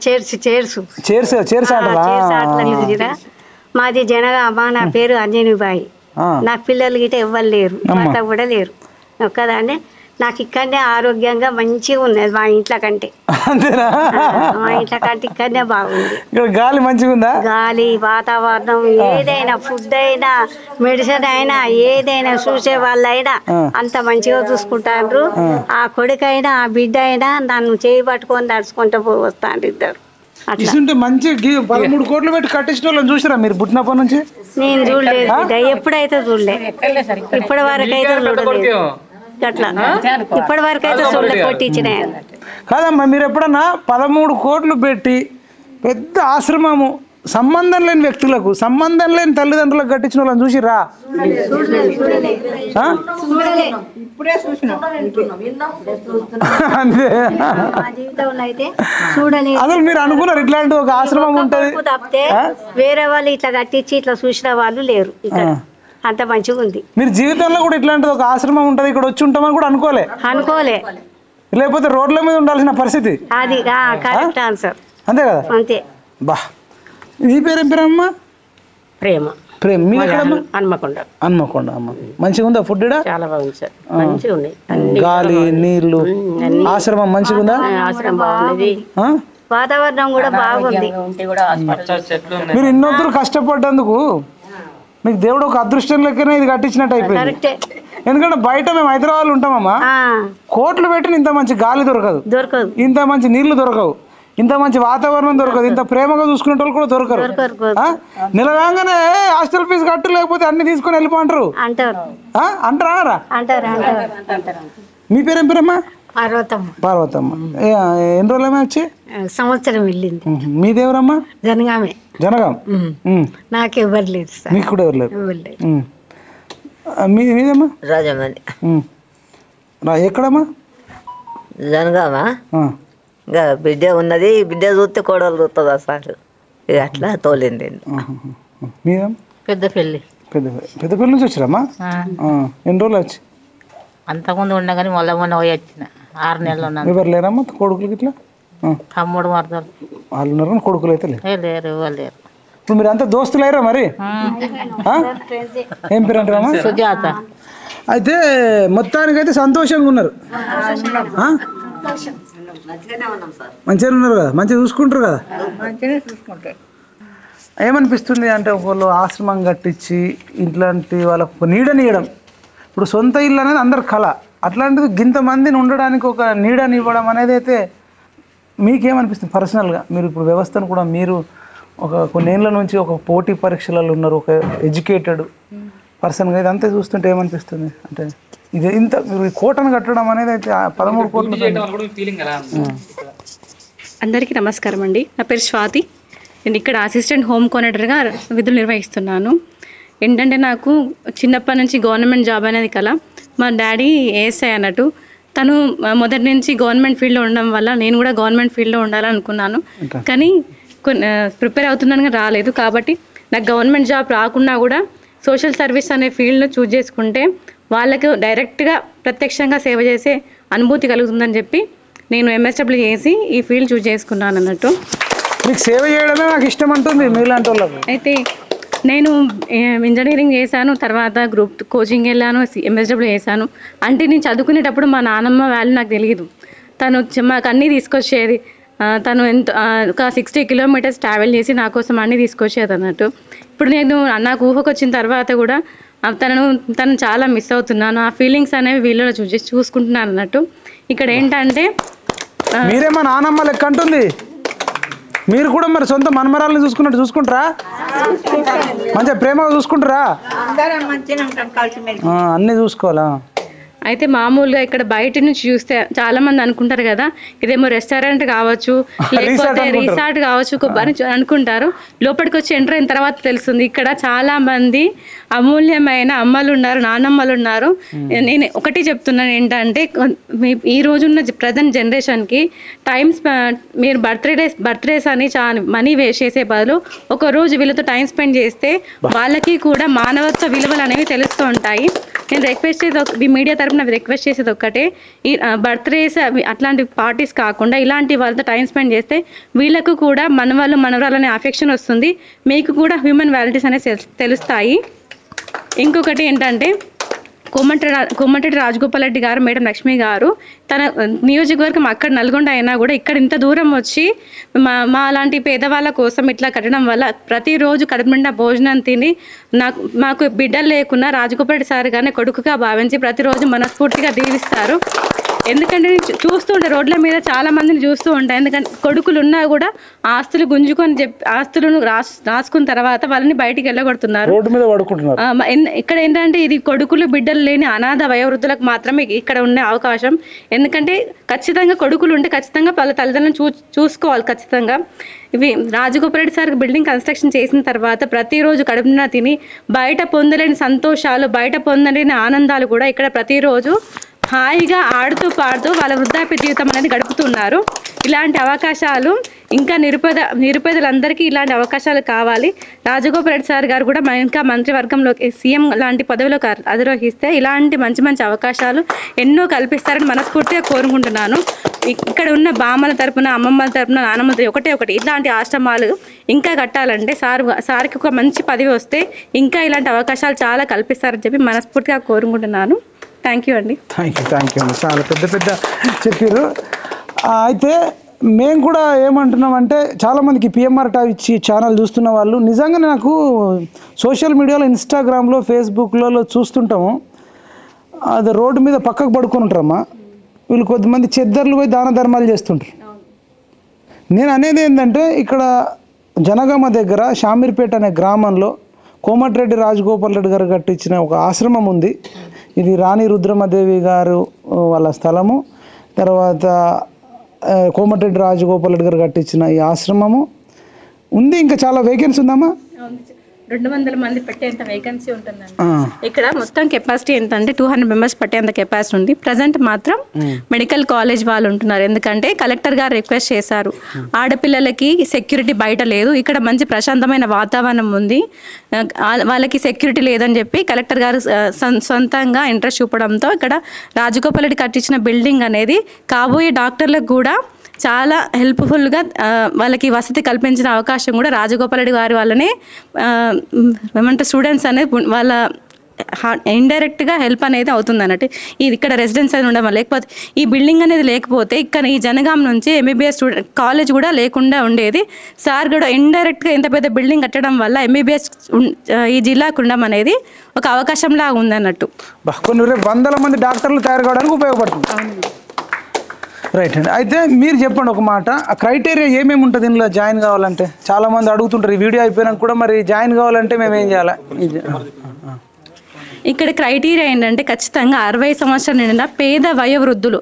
చైర్స్ ఆటలా? మాది జనగామ. నా పేరు అంజనీబాయి. నాకు పిల్లలు గిట్ట ఎవ్వరు లేరు, భర్త కూడా లేరు, ఒక్కదాన్ని. నాకు ఇక్కడనే ఆరోగ్యంగా మంచిగా ఉన్నది మా ఇంట్లో కంటే. మా ఇంట్లో కంటే ఇక్కడనే బాగుంది. గాలి మంచిగా ఉందా? గాలి, వాతావరణం, ఏదైనా ఫుడ్ అయినా, మెడిసిన్ అయినా, ఏదైనా చూసే వాళ్ళైనా అంత మంచిగా చూసుకుంటారు. ఆ కొడుకైనా ఆ బిడ్డ అయినా నన్ను చేయి పట్టుకొని నడుచుకుంటూ వస్తాను ఇద్దరు. మంచి 13 కోట్లు పెట్టి కట్టించిన వాళ్ళని చూసారా మీరు పుట్టినప్పటి నుంచి? నేను చూడలేదు, ఎప్పుడైతే చూడలే, ఇప్పటి వరకు అయితే చూడలేదు. అట్లా ఇప్పటి వరకు అయితే చూడలేదు కొట్టించిన. కాదమ్మా, మీరు ఎప్పుడన్నా 13 కోట్లు పెట్టి పెద్ద ఆశ్రమము సంబంధం లేని వ్యక్తులకు, సంబంధం లేని తల్లిదండ్రులకు కట్టించిన వాళ్ళని చూసిరా? అసలు మీరు అనుకున్నారు ఇట్లాంటి ఒక ఆశ్రమం ఉంటుంది? వేరే వాళ్ళు ఇట్లా కట్టించి ఇట్లా చూసిన వాళ్ళు లేరు ఇక్కడ. అంత మంచిగా ఉంది. మీరు జీవితంలో కూడా ఇట్లాంటిది ఒక ఆశ్రమం ఉంటుంది ఇక్కడ వచ్చి ఉంటామని కూడా అనుకోలే. లేకపోతే రోడ్ల మీద ఉండాల్సిన పరిస్థితి. అది కరెక్ట్ ఆన్సర్. అంతే కదా? అంతే. బా, నీ పేరేం పేరమ్మా? ప్రేమ. ప్రేమ. మీ హన్మకొండ. అమ్మ. మంచిగా ఉందా ఫుడ్? చాలా బాగుంది సార్, మంచిగా ఉంది. గాలి, నీళ్లు, ఆశ్రమం మంచిగా ఉందా? ఆశ్రమం బాగున్నది. వాతావరణం కూడా బాగుంది. మీరు ఇన్నొద్దులు కష్టపడ్డందుకు మీకు దేవుడు ఒక అదృష్టం లెక్కనే ఇది కట్టించినట్టు అయిపోయింది. ఎందుకంటే బయట మేము హైదరాబాద్లో ఉంటామమ్మా, కోట్లు పెట్టిన ఇంత మంచి గాలి దొరకదు, ఇంత మంచి నీళ్లు దొరకవు, ఇంత మంచి వాతావరణం దొరకదు, ఇంత ప్రేమగా చూసుకునే వాళ్ళు కూడా దొరకరు. నిలగానే హాస్టల్ ఫీజు కట్టు లేకపోతే అన్ని తీసుకొని వెళ్ళిపోంటారు అంటారా? మీ పేరేం పేరమ్మా? పార్వతమ్మ. ఎన్ని రోజులమే వచ్చి? సంవత్సరం వెళ్ళింది. మీదేవరమ్మా? జనగామే. జనగాం. నాకు ఎవరు లేదు. మీకు కూడా ఎవరు లేరు. మీదేమ్మా? రాజమండ్రి. ఎక్కడమ్మా? జనగామా. ఇంకా బిడ్డ ఉన్నది, బిడ్డ చూస్తే కోడలు చూస్తుందా సార్, ఇక అట్లా తోలింది. మీదేం? పెద్దపల్లి. పెద్దపల్లి నుంచి వచ్చారమ్మా? ఎన్ని రోజులు వచ్చి? అంతకుముందు ఉన్నా కానీ మొన్న పోయి వచ్చిన 6 నెలలు ఉన్నా. ఎవరు లేరమ్మా కొడుకులకి ఇట్లా? తమ్ముడు మరదలు వాళ్ళు ఉన్నారు, కొడుకులు అయితే లేరు. లేరు. ఇప్పుడు మీరు అంతా దోస్తులేరా మరి? ఏం పేరు అంటారమ్మా? సుజాత. అయితే మొత్తానికైతే సంతోషంగా ఉన్నారు, మంచిగా ఉన్నారు కదా, మంచిగా చూసుకుంటారు కదా. ఏమనిపిస్తుంది అంటే ఒకళ్ళు ఆశ్రమం కట్టించి ఇట్లాంటి వాళ్ళకు నీడనియడం, ఇప్పుడు సొంత ఇల్లు అనేది అందరు కళ, అట్లాంటిది ఇంతమందిని ఉండడానికి ఒక నీడని ఇవ్వడం అనేది అయితే మీకేమనిపిస్తుంది పర్సనల్గా? మీరు ఇప్పుడు వ్యవస్థను కూడా మీరు ఒక కొన్నేళ్ళ నుంచి ఒక పోటీ పరీక్షలలో ఉన్నారు, ఒక ఎడ్యుకేటెడ్ పర్సన్గా ఇదంతా చూస్తుంటే ఏమనిపిస్తుంది అంటే ఇది ఇంత మీరు కోటను కట్టడం అనేది అయితే 13 కోట్లు. అందరికీ నమస్కారం అండి. నా పేరు స్వాతి. నేను ఇక్కడ అసిస్టెంట్ హోమ్ కోఆర్డినేటర్గా విధులు నిర్వహిస్తున్నాను. ఏంటంటే నాకు చిన్నప్పటి నుంచి గవర్నమెంట్ జాబ్ అనేది కల. మా డాడీ ఏఎస్ఐ అన్నట్టు, తను మొదటి నుంచి గవర్నమెంట్ ఫీల్డ్లో ఉండడం వల్ల నేను కూడా గవర్నమెంట్ ఫీల్డ్లో ఉండాలనుకున్నాను. కానీ ప్రిపేర్ అవుతున్నాను కానీ రాలేదు. కాబట్టి నాకు గవర్నమెంట్ జాబ్ రాకున్నా కూడా సోషల్ సర్వీస్ అనే ఫీల్డ్ను చూజ్ చేసుకుంటే వాళ్ళకు డైరెక్ట్గా ప్రత్యక్షంగా సేవ చేసే అనుభూతి కలుగుతుందని చెప్పి నేను ఎంఎస్డబ్ల్యూ చేసి ఈ ఫీల్డ్ చూజ్ చేసుకున్నాను అన్నట్టు. మీకు సేవ చేయడమే నాకు ఇష్టం అంటుంది మీలాంటి వాళ్ళకు. అయితే నేను ఇంజనీరింగ్ చేశాను, తర్వాత గ్రూప్ కోచింగ్ వెళ్ళాను, ఎంఎస్డబ్ల్యూ చేశాను. అంటే నేను చదువుకునేటప్పుడు మా నాన్నమ్మ వాల్యూ నాకు తెలియదు. తను మాకు అన్నీ తీసుకొచ్చేది. తను ఒక 60 కిలోమీటర్స్ ట్రావెల్ చేసి నా కోసం అన్నీ తీసుకొచ్చేది అన్నట్టు. ఇప్పుడు నేను నాకు ఊహకు వచ్చిన తర్వాత కూడా తను చాలా మిస్ అవుతున్నాను. ఆ ఫీలింగ్స్ అనేవి వీళ్ళలో చూసుకుంటున్నాను అన్నట్టు. ఇక్కడ ఏంటంటే మీరే మా నాన్నమ్మ లెక్క అంటుంది, మీరు కూడా మరి సొంత మనమరాలను చూసుకున్నట్టు చూసుకుంటారా? మంచిగా ప్రేమగా చూసుకుంటారా? అన్నీ చూసుకోవాలా? అయితే మామూలుగా ఇక్కడ బయట నుంచి చూస్తే చాలా మంది అనుకుంటారు కదా, ఇదేమో రెస్టారెంట్ కావచ్చు, లేకపోతే రిసార్ట్ కావచ్చు అని అనుకుంటారు. లోపలికి వచ్చి ఎంటర్ అయిన తర్వాత తెలుస్తుంది ఇక్కడ చాలా మంది అమూల్యమైన అమ్మలు ఉన్నారు, నాన్నమ్మలు ఉన్నారు. నేను ఒకటి చెప్తున్నాను ఏంటంటే, ఈ రోజున్న ప్రజెంట్ జనరేషన్కి మీరు బర్త్డేస్ అని చాలా మనీ వేస్ట్ చేసే బదులు ఒక రోజు వీళ్ళతో టైం స్పెండ్ చేస్తే వాళ్ళకి కూడా మానవత్వ విలువలు అనేవి తెలుస్తూ ఉంటాయి. నేను రిక్వెస్ట్ చేసేది, మీడియా తరపున రిక్వెస్ట్ చేసేది ఒక్కటే, ఈ బర్త్డేస్ అట్లాంటి పార్టీస్ కాకుండా ఇలాంటి వాళ్ళతో టైం స్పెండ్ చేస్తే వీళ్ళకు కూడా మనవాళ్ళు మనవరాలనే అఫెక్షన్ వస్తుంది, మీకు కూడా హ్యూమన్ వాల్యూస్ అనేవి తెలుస్తాయి. ఇంకొకటి ఏంటంటే, కోమటిరెడ్డి రాజగోపాల్ రెడ్డి గారు, మేడం లక్ష్మి గారు తన నియోజకవర్గం అక్కడ నల్గొండ అయినా కూడా ఇక్కడ ఇంత దూరం వచ్చి మా లాంటి పేదవాళ్ళ కోసం ఇట్లా కట్టడం వల్ల ప్రతిరోజు కడుపు నిండా భోజనం తిని మాకు బిడ్డలు లేకున్నా రాజగోపాల్ రెడ్డి సార్ గారిని కొడుకుగా భావించి ప్రతిరోజు మనస్ఫూర్తిగా దీవిస్తారు. ఎందుకంటే చూస్తుంటే రోడ్ల మీద చాలా మందిని చూస్తూ ఉంటాయి. ఎందుకంటే కొడుకులు ఉన్నా కూడా ఆస్తులు గుంజుకొని ఆస్తులను రాసుకున్న తర్వాత వాళ్ళని బయటికి వెళ్ళగొడుతున్నారు. ఇక్కడ ఏంటంటే ఇది కొడుకులు బిడ్డలు లేని అనాథ వయోవృద్ధులకు మాత్రమే ఇక్కడ ఉండే అవకాశం. ఎందుకంటే ఖచ్చితంగా కొడుకులు ఉంటే ఖచ్చితంగా వాళ్ళ తల్లిదండ్రులను చూసుకోవాలి. ఖచ్చితంగా ఇవి Rajagopal Reddy sir building construction చేసిన తర్వాత ప్రతిరోజు కడుపున తిని బయట పొందలేని సంతోషాలు, బయట పొందలేని ఆనందాలు కూడా ఇక్కడ ప్రతిరోజు హాయిగా ఆడుతూ పాడుతూ వాళ్ళ వృద్ధాప్య జీవితం అనేది గడుపుతున్నారు. ఇలాంటి అవకాశాలు ఇంకా నిరుపేదలందరికీ ఇలాంటి అవకాశాలు కావాలి. రాజగోపాల్ రెడ్డి సార్ గారు కూడా ఇంకా మంత్రివర్గంలోకి సీఎం లాంటి పదవిలోకి అధిరోహిస్తే ఇలాంటి మంచి మంచి అవకాశాలు ఎన్నో కల్పిస్తారని మనస్ఫూర్తిగా కోరుకుంటున్నాను. ఇక్కడ ఉన్న బామ్మల తరపున, అమ్మమ్మల తరపున, నాన్నమ్మల ఒకటి ఇట్లాంటి ఆశ్రమాలు ఇంకా కట్టాలంటే సార్కి ఒక మంచి పదవి వస్తే ఇంకా ఇలాంటి అవకాశాలు చాలా కల్పిస్తారని చెప్పి మనస్ఫూర్తిగా కోరుకుంటున్నాను. థ్యాంక్ యూ అండి. థ్యాంక్ యూ అండి, చాలా పెద్ద చెప్పారు. అయితే మేము కూడా ఏమంటున్నామంటే చాలామందికి పిఎంఆర్ టాప్ ఇచ్చి ఛానల్ చూస్తున్న వాళ్ళు నిజంగా నాకు సోషల్ మీడియాలో ఇన్స్టాగ్రామ్లో ఫేస్బుక్లలో చూస్తుంటాము. అది రోడ్డు మీద పక్కకు పడుకొని ఉంటారమ్మా, వీళ్ళు కొద్దిమంది చెద్దర్లు పోయి దాన ధర్మాలు చేస్తుంటారు. నేను అనేది ఏంటంటే ఇక్కడ జనగామ దగ్గర షామీర్పేట అనే గ్రామంలో కోమటిరెడ్డి రాజగోపాల్ రెడ్డి గారు కట్టించిన ఒక ఆశ్రమం ఉంది. ఇది రాణి రుద్రమదేవి గారు వాళ్ళ స్థలము. తర్వాత కోమటిరెడ్డి రాజగోపాల్ రెడ్డి గారు కట్టించిన ఈ ఆశ్రమము ఉంది. ఇంకా చాలా వేకెన్సీ ఉందమ్మా. 200 మంది పట్టేంత వేకెన్సీ ఉంటుందండి. ఇక్కడ మొత్తం కెపాసిటీ ఎంత అంటే 200 మెంబర్స్ పట్టేంత కెపాసిటీ ఉంది. ప్రజెంట్ మాత్రం మెడికల్ కాలేజ్ వాళ్ళు ఉంటున్నారు. ఎందుకంటే కలెక్టర్ గారు రిక్వెస్ట్ చేశారు, ఆడపిల్లలకి సెక్యూరిటీ బయట లేదు, ఇక్కడ మంచి ప్రశాంతమైన వాతావరణం ఉంది, వాళ్ళకి సెక్యూరిటీ లేదని చెప్పి కలెక్టర్ గారు సొంతంగా ఇంట్రెస్ట్ చూపడంతో ఇక్కడ రాజగోపాల్ రెడ్డి కట్టించిన బిల్డింగ్ అనేది కాబోయే డాక్టర్లకు కూడా చాలా హెల్ప్ఫుల్గా వాళ్ళకి వసతి కల్పించిన అవకాశం కూడా రాజగోపాల్ రెడ్డి గారి వాళ్ళనే ఏమంటే స్టూడెంట్స్ అనేది వాళ్ళ ఇండైరెక్ట్గా హెల్ప్ అనేది అవుతుంది అన్నట్టు. ఇది ఇక్కడ రెసిడెన్స్ అనేది ఉండడం, లేకపోతే ఈ బిల్డింగ్ అనేది లేకపోతే ఇక్కడ ఈ జనగాం నుంచి ఎంబీబీఎస్ స్టూడెంట్ కాలేజ్ కూడా లేకుండా ఉండేది. సార్ కూడా ఇండైరెక్ట్గా ఇంత పెద్ద బిల్డింగ్ కట్టడం వల్ల ఎంబీబీఎస్ ఈ జిల్లాకు ఉండడం అనేది ఒక అవకాశంలా ఉందన్నట్టు. కొన్ని వందల మంది డాక్టర్లు తయారు కావడానికి ఉపయోగపడుతుంది. రైట్ అండి. అయితే మీరు చెప్పండి ఒక మాట, ఆ క్రైటీరియా ఏమేమి ఉంటుంది ఇందులో జాయిన్ కావాలంటే? చాలామంది అడుగుతుంటారు ఈ వీడియో అయిపోయినాక కూడా, మరి జాయిన్ కావాలంటే మేము ఏం చేయాలి? ఇక్కడ క్రైటీరియా ఏంటంటే ఖచ్చితంగా 60 సంవత్సరాల నిండిన పేద వయోవృద్ధులు,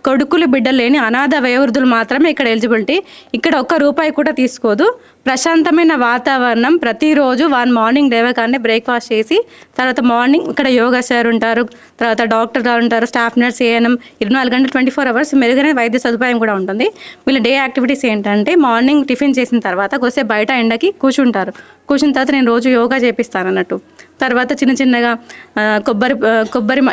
కొడుకులు బిడ్డలు లేని అనాథ వయోవృద్ధులు మాత్రమే ఇక్కడ ఎలిజిబిలిటీ. ఇక్కడ ₹1 కూడా తీసుకోదు. ప్రశాంతమైన వాతావరణం, ప్రతిరోజు మార్నింగ్ లేవగానే బ్రేక్ఫాస్ట్ చేసి తర్వాత మార్నింగ్ ఇక్కడ యోగా సార్ ఉంటారు, తర్వాత డాక్టర్ గారు ఉంటారు, స్టాఫ్ నర్స్, ఏఎన్ఎం 24 గంటలు 24 అవర్స్ మెరుగైన వైద్య సదుపాయం కూడా ఉంటుంది. వీళ్ళ డే యాక్టివిటీస్ ఏంటంటే మార్నింగ్ టిఫిన్ చేసిన తర్వాత కొద్దిసేపు బయట ఎండకి కూర్చుంటారు. కూర్చున్న తర్వాత నేను రోజు యోగా చేపిస్తాను అన్నట్టు. తర్వాత చిన్నగా కొబ్బరి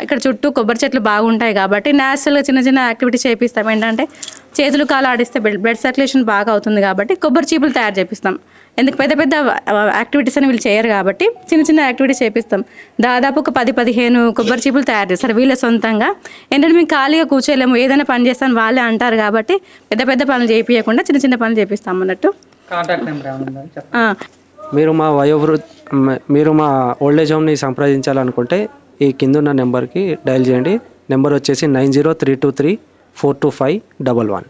ఇక్కడ చుట్టూ కొబ్బరి చెట్లు బాగుంటాయి కాబట్టి న్యాచురల్గా చిన్న యాక్టివిటీస్ చేపిస్తాం. ఏంటంటే చేతులు కాలు ఆడిస్తే బ్లడ్ సర్క్యులేషన్ బాగా అవుతుంది కాబట్టి కొబ్బరి చీపులు తయారు చేపిస్తాం. ఎందుకు పెద్ద యాక్టివిటీస్ అని వీళ్ళు చేయరు కాబట్టి చిన్న యాక్టివిటీస్ చేపిస్తాం. దాదాపు ఒక 10-15 కొబ్బరి చీపులు తయారు చేస్తారు వీళ్ళ సొంతంగా. ఏంటంటే మేము ఖాళీగా కూర్చోలేము, ఏదైనా పని చేస్తాను వాళ్ళే అంటారు కాబట్టి పెద్ద పనులు చేయించకుండా చిన్న పనులు చేపిస్తాం అన్నట్టు. మీరు మా ఓల్డేజ్ హోమ్ని సంప్రదించాలనుకుంటే ఈ కిందున్న నెంబర్కి డయల్ చేయండి. నెంబర్ వచ్చేసి 9032342511.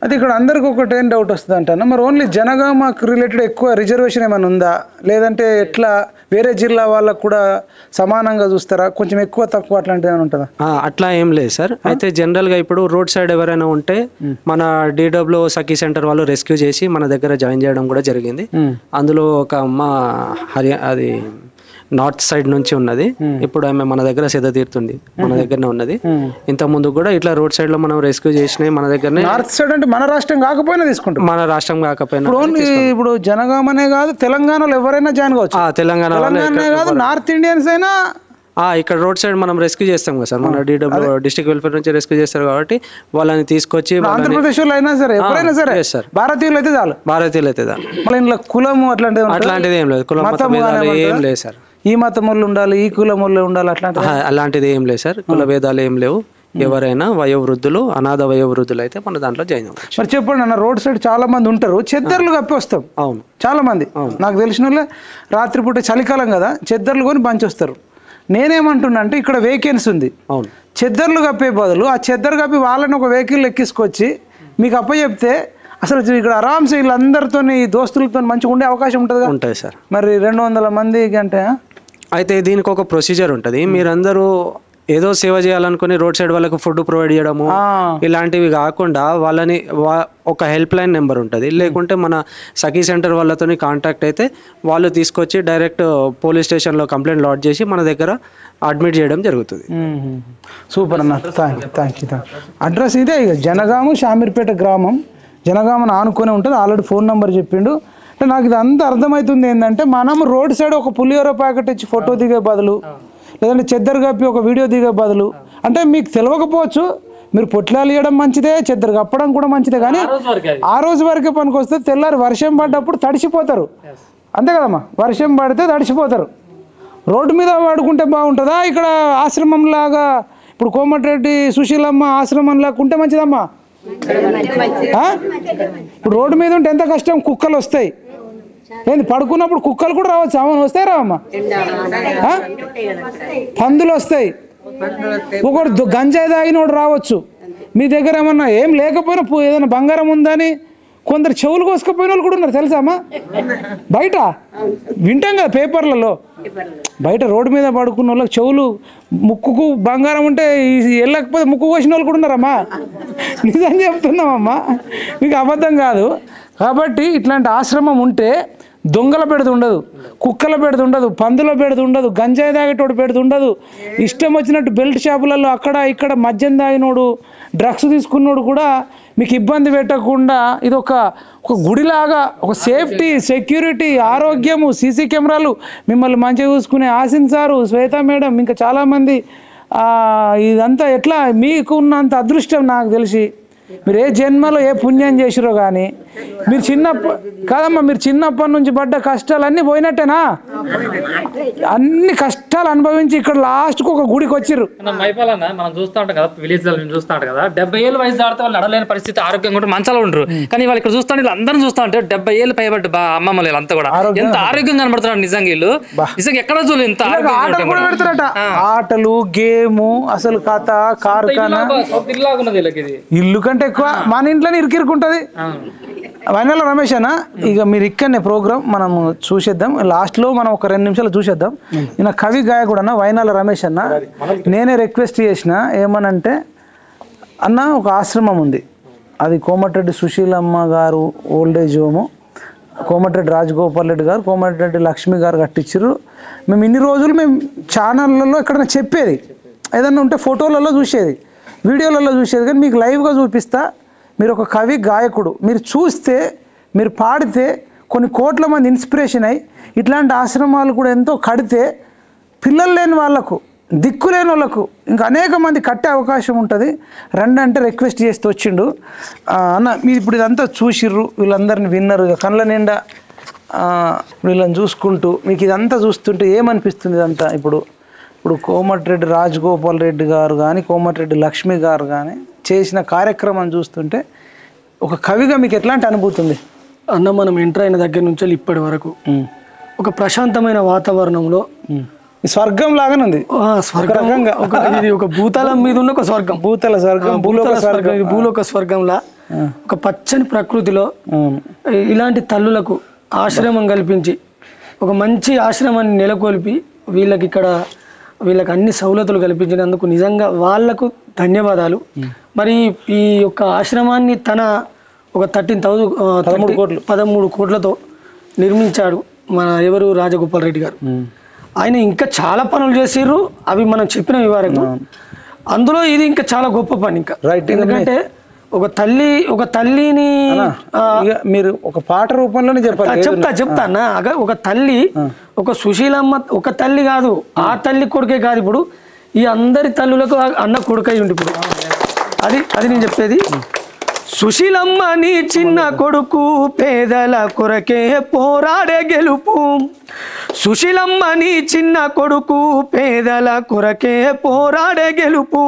అది ఇక్కడ అందరికి ఒకటి ఏం డౌట్ వస్తుంది అంటాను, మరి ఓన్లీ జనగామకు రిలేటెడ్ ఎక్కువ రిజర్వేషన్ ఏమైనా ఉందా, లేదంటే ఎట్లా వేరే జిల్లా వాళ్ళకు కూడా సమానంగా చూస్తారా, కొంచెం ఎక్కువ తక్కువ అట్లాంటిది ఏమైనా ఉంటుందా? అట్లా ఏం లేదు సార్. అయితే జనరల్గా ఇప్పుడు రోడ్ సైడ్ ఎవరైనా ఉంటే మన DW సఖీ సెంటర్ వాళ్ళు రెస్క్యూ చేసి మన దగ్గర జాయిన్ చేయడం కూడా జరిగింది. అందులో ఒక అమ్మ అది నార్త్ సైడ్ నుంచి ఉన్నది, ఇప్పుడు ఆమె మన దగ్గర సేద తీరుతుంది, మన దగ్గరనే ఉన్నది. ఇంత ముందు కూడా ఇట్లా రోడ్ సైడ్ లో మనం రెస్క్యూ చేసినాయి మన దగ్గరనే. నార్త్ సైడ్ అంటే మన రాష్ట్రం కాకపోయినా తీసుకుంటాం, మన రాష్ట్రం కాకపోయినా. ఇప్పుడు జనగామనే కాదు తెలంగాణలో ఎవరైనా జాయిన్ కావచ్చు. తెలంగాణ కాదు నార్త్ ఇండియన్స్ అయినా ఇక్కడ రోడ్ సైడ్ మనం రెస్క్యూ చేస్తాం కదా సార్, మన DW డిస్ట్రిక్ట్ వెల్ఫేర్ నుంచి రెస్క్యూ చేస్తారు కాబట్టి వాళ్ళని తీసుకొచ్చి ఆంధ్రప్రదేశ్ లో అయినా సరే ఎవరైనా సరే భారతీయులు అయితే చాలు, భారతీయులు అయితే చాలు. కులము అట్లాంటిది ఏం లేదు, కులం ఏం లేదు సార్. ఈ మతం వాళ్ళు ఉండాలి, ఈ కులం వాళ్ళు ఉండాలి అలాంటిది ఏం లేదు సార్. కుల భేదాలు ఏం లేవు. ఎవరైనా వయోవృద్ధులు, అనాథ వయోవృద్ధులు అయితే మన దాంట్లో జాయిన్ అవ్వచ్చు. మరి చెప్పండి అన్న, రోడ్ సైడ్ చాలా మంది ఉంటారు, చెద్దర్లు కప్పి వస్తాం. అవును, చాలా మంది నాకు తెలిసిన వాళ్ళే రాత్రిపూట చలికాలం కదా చెద్దర్లు కొని బంచి వస్తారు. నేనేమంటున్నా అంటే ఇక్కడ వేకెన్సీ ఉంది, అవును, చెద్దర్లు కప్పే బదులు ఆ చెద్దరు కప్పి వాళ్ళని ఒక వెహికల్ ఎక్కించుకొచ్చి మీకు అప్పచెప్తే అసలు ఇక్కడ ఆరామ్సే వీళ్ళందరితో దోస్తులతో మంచిగా ఉండే అవకాశం ఉంటుంది. ఉంటుంది సార్. మరి 200 మందికి అంటే అయితే దీనికి ఒక ప్రొసీజర్ ఉంటుంది. మీరందరూ ఏదో సేవ చేయాలనుకుని రోడ్ సైడ్ వాళ్ళకు ఫుడ్ ప్రొవైడ్ చేయడము ఇలాంటివి కాకుండా వాళ్ళని ఒక హెల్ప్ లైన్ నెంబర్ ఉంటుంది, లేకుంటే మన సఖీ సెంటర్ వాళ్ళతో కాంటాక్ట్ అయితే వాళ్ళు తీసుకొచ్చి డైరెక్ట్ పోలీస్ స్టేషన్లో కంప్లైంట్ లాడ్జ్ చేసి మన దగ్గర అడ్మిట్ చేయడం జరుగుతుంది. సూపర్ అన్న, థ్యాంక్ యూ. అడ్రస్ ఇదే, ఇక జనగాము షామీర్పేట గ్రామం, జనగామను ఆనుకొని ఉంటుంది. ఆల్రెడీ ఫోన్ నెంబర్ చెప్పిండు. అంటే నాకు ఇది అంతా అర్థమవుతుంది ఏంటంటే మనం రోడ్ సైడ్ ఒక పులిహోర ప్యాకెట్ ఇచ్చి ఫోటో దిగే బదులు, లేదంటే చెద్దరు కప్పి ఒక వీడియో దిగే బదులు, అంటే మీకు తెలియకపోవచ్చు, మీరు పొట్లాలు ఇవ్వడం మంచిదే, చెద్దరు కప్పడం కూడా మంచిదే, కానీ ఆ రోజు వరకే పనికి వస్తే తెల్లారి వర్షం పడ్డప్పుడు తడిసిపోతారు. అంతే కదమ్మా, వర్షం పడితే తడిసిపోతారు. రోడ్డు మీద వాడుకుంటే బాగుంటుందా, ఇక్కడ ఆశ్రమం లాగా ఇప్పుడు కోమటిరెడ్డి సుశీలమ్మ ఆశ్రమం లాగా ఉంటే మంచిదమ్మా? ఇప్పుడు రోడ్డు మీద ఉంటే ఎంత కష్టం, కుక్కలు వస్తాయి. ఏంది పడుకున్నప్పుడు కుక్కలు కూడా రావచ్చు, అవును వస్తాయి రావమ్మా, పందులు వస్తాయి, ఒకడు గంజాయి తాగినోడు రావచ్చు. మీ దగ్గర ఏమన్నా ఏం లేకపోయినా ఏదైనా బంగారం ఉందని కొందరు చెవులు కోసుకుపోయిన వాళ్ళు కూడా ఉన్నారు తెలుసామా? బయట వింటాం కదా పేపర్లలో, బయట రోడ్డు మీద పడుకున్న వాళ్ళకి చెవులు ముక్కుకు బంగారం ఉంటే వెళ్ళకపోతే ముక్కు కోసిన వాళ్ళు కూడా ఉన్నారమ్మా. నిజం చెప్తున్నామమ్మా, మీకు అబద్ధం కాదు. కాబట్టి ఇట్లాంటి ఆశ్రమం ఉంటే దొంగల బెడద ఉండదు, కుక్కల బెడద ఉండదు, పందుల బెడద ఉండదు, గంజాయి తాగేటోడు బెడద ఉండదు. ఇష్టం వచ్చినట్టు బెల్ట్ షాపులలో అక్కడ ఇక్కడ మద్యం తాగినోడు, డ్రగ్స్ తీసుకున్నోడు కూడా మీకు ఇబ్బంది పెట్టకుండా ఇది ఒక గుడిలాగా, ఒక సేఫ్టీ, సెక్యూరిటీ, ఆరోగ్యము, సీసీ కెమెరాలు, మిమ్మల్ని మంచిగా చూసుకునే ఆసిన్ సారు, శ్వేత మేడం, ఇంకా చాలామంది. ఇదంతా ఎట్లా మీకు ఉన్నంత అదృష్టం నాకు తెలిసి మీరు ఏ జన్మలో ఏ పుణ్యం చేసిరో కానీ మీరు కాదమ్మా, మీరు చిన్నప్పటి నుంచి పడ్డ కష్టాలన్నీ పోయినట్టేనా? అన్ని కష్టాలు అనుభవించి ఇక్కడ లాస్ట్కి ఒక గుడికి వచ్చిర్రు. మైపాలన్న మనం చూస్తూ ఉంటాం కదా, విలేజ్ చూస్తూ ఉంటాం కదా, 70 ఏళ్ళు వయసు దాటితే వాళ్ళు నడలేని పరిస్థితి, ఆరోగ్యంగా ఉంటే మంచాలు ఉండరు. కానీ వాళ్ళు ఇక్కడ చూస్తాను, వీళ్ళు అందరూ చూస్తూ ఉంటే 70 ఏళ్ళు పైబట్టి అమ్మమ్మ అంతా కూడా ఎంత ఆరోగ్యంగా కనబడుతున్నారు. నిజంగా వీళ్ళు నిజంగా ఎక్కడ చూడలేదు ఇంత పెడతారట. ఆటలు, గేము, అసలు కథ, కార్ఖానా, ఇల్లు కంటే ఎక్కువ మన ఇంట్లోనే ఇరికిరుకుంటది. వైనాల రమేష్ అన్న, ఇక మీరు ఇక్కడనే ప్రోగ్రామ్ మనం చూసేద్దాం. లాస్ట్లో మనం ఒక 2 నిమిషాలు చూసేద్దాం. ఈయన కవి గాయకుడు అన్న వైనాల రమేష్ అన్న. నేనే రిక్వెస్ట్ చేసిన ఏమనంటే, అన్న ఒక ఆశ్రమం ఉంది, అది కోమటిరెడ్డి సుశీలమ్మ గారు ఓల్డేజ్ హోము, కోమటిరెడ్డి రాజగోపాల్ రెడ్డి గారు, కోమటిరెడ్డి లక్ష్మి గారు కట్టించారు. మేము ఇన్ని రోజులు మేము ఛానళ్ళలో ఎక్కడైనా చెప్పేది, ఏదన్నా ఉంటే ఫోటోలలో చూసేది, వీడియోలలో చూసేది, కానీ మీకు లైవ్గా చూపిస్తా. మీరు ఒక కవి గాయకుడు, మీరు చూస్తే, మీరు పాడితే కొన్ని కోట్ల మంది ఇన్స్పిరేషన్ అయ్యి ఇట్లాంటి ఆశ్రమాలు కూడా ఎంతో కడితే పిల్లలు లేని వాళ్ళకు, దిక్కు లేని వాళ్ళకు ఇంకా అనేక మంది కట్టే అవకాశం ఉంటుంది. రండి అంటే రిక్వెస్ట్ చేస్తూ వచ్చిండు అన్న. మీరు ఇప్పుడు ఇదంతా చూసిర్రు, వీళ్ళందరినీ విన్నారు, కళ్ళ నిండా వీళ్ళని చూసుకుంటూ మీకు ఇదంతా చూస్తుంటే ఏమనిపిస్తుంది? ఇదంతా ఇప్పుడు కోమటిరెడ్డి రాజగోపాల్ రెడ్డి గారు కానీ, కోమటిరెడ్డి లక్ష్మి గారు కానీ చేసిన కార్యక్రమం చూస్తుంటే ఒక కవిగా మీకు ఎట్లాంటి అనుభూతి ఉంది అన్న? మనం ఎంటర్ అయిన దగ్గర నుంచి ఇప్పటి వరకు ఒక ప్రశాంతమైన వాతావరణంలో స్వర్గం లాగానే ఉంది. స్వర్గంగా ఇది ఒక భూతలం మీద ఉన్న ఒక స్వర్గం, భూతల స్వర్గం, భూలోక స్వర్గంలా ఒక పచ్చని ప్రకృతిలో ఇలాంటి తల్లులకు ఆశ్రమం కల్పించి ఒక మంచి ఆశ్రమాన్ని నెలకొల్పి వీళ్ళకి అన్ని సౌలతులు కల్పించినందుకు నిజంగా వాళ్లకు ధన్యవాదాలు. మరి ఈ యొక్క ఆశ్రమాన్ని తన ఒక 13 కోట్లతో నిర్మించాడు మన ఎవరు రాజగోపాల్ రెడ్డి గారు. ఆయన ఇంకా చాలా పనులు చేసిర్రు, అవి మనం చెప్పిన వివరంగా. అందులో ఇది ఇంకా చాలా గొప్ప పని. ఇంకా ఎందుకంటే ఒక తల్లిని మీరు ఒక పాట రూపంలోనే చెప్తా అన్న. ఒక తల్లి, ఒక సుశీలమ్మ ఒక తల్లి కాదు, ఆ తల్లి కొడుకే కాదు, ఇప్పుడు ఈ అందరి తల్లులకు అన్న కొడుకై ఉండి ఇప్పుడు అది నేను చెప్పేది. సుశీలమ్మ నీ చిన్న కొడుకు పేదల కొరకే పోరాడే గెలుపు, సుశీలమ్మ నీ చిన్న కొడుకు పేదల కొరకే పోరాడే గెలుపు,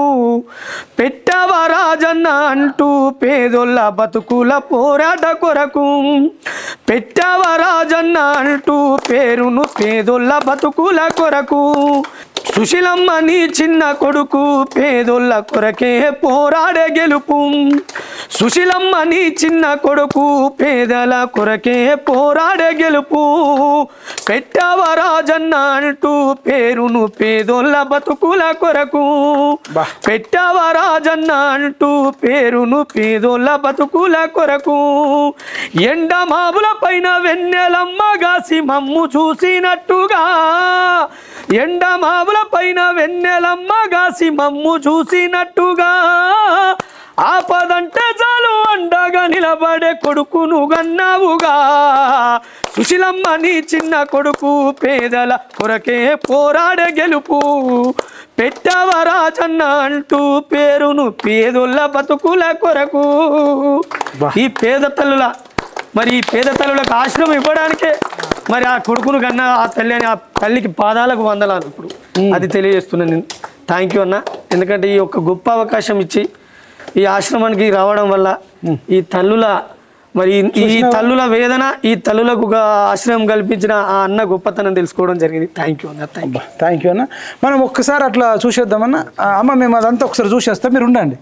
పెట్టవ రాజన్న అంటూ పేదోళ్ళ బతుకుల పోరాట కొరకు, పెట్టవ రాజన్న అంటూ పేరును పేదోళ్ళ బతుకుల కొరకు, సుశీలమ్మ నీ చిన్న కొడుకు పేదోళ్ళ కొరకే పోరాడే గెలుపు, సుశీలమ్మ నీ చిన్న కొడుకు పేదల కొరకే పోరాడే గెలుపు, పెట్టవ రాజన్న అంటూ పేరును పేదోళ్ళ బతుకుల కొరకు, పెట్టవ రాజన్న అంటూ పేరును పేదోళ్ళ బతుకుల కొరకు, ఎండ మావుల పైన వెన్నెలమ్మ గాసి మమ్ము చూసినట్టుగా, ఎండ మావుల పైన వెన్నెలమ్మ గాసి మమ్ము చూసినట్టుగా, ఆపదంటే చాలు అండగా నిలబడే కొడుకును గన్నావుగా, సుశీలమ్మ నీ చిన్న కొడుకు పేదల కొరకే పోరాడే గెలుపు, పెట్టవ రాజన్న అంటూ పేరును పేదోళ్ళ బతుకుల కొరకు. ఈ పేద తల్లులకు ఆశ్రమం ఇవ్వడానికే మరి ఆ కొడుకును కన్నా ఆ తల్లి అని ఆ తల్లికి పాదాలకు వందలాలు ఇప్పుడు అది తెలియజేస్తున్నాను నేను. థ్యాంక్ యూ అన్న, ఎందుకంటే ఈ యొక్క గొప్ప అవకాశం ఇచ్చి ఈ ఆశ్రమానికి రావడం వల్ల ఈ తల్లుల మరి ఈ తల్లుల వేదన, ఈ తల్లులకు ఒక ఆశ్రయం కల్పించిన ఆ అన్న గొప్పతనం తెలుసుకోవడం జరిగింది. థ్యాంక్ యూ అన్న. థ్యాంక్ యూ అన్న. మనం ఒక్కసారి అట్లా చూసేద్దామన్న. అమ్మ మేము అదంతా ఒకసారి చూసేస్తాం, మీరు ఉండండి.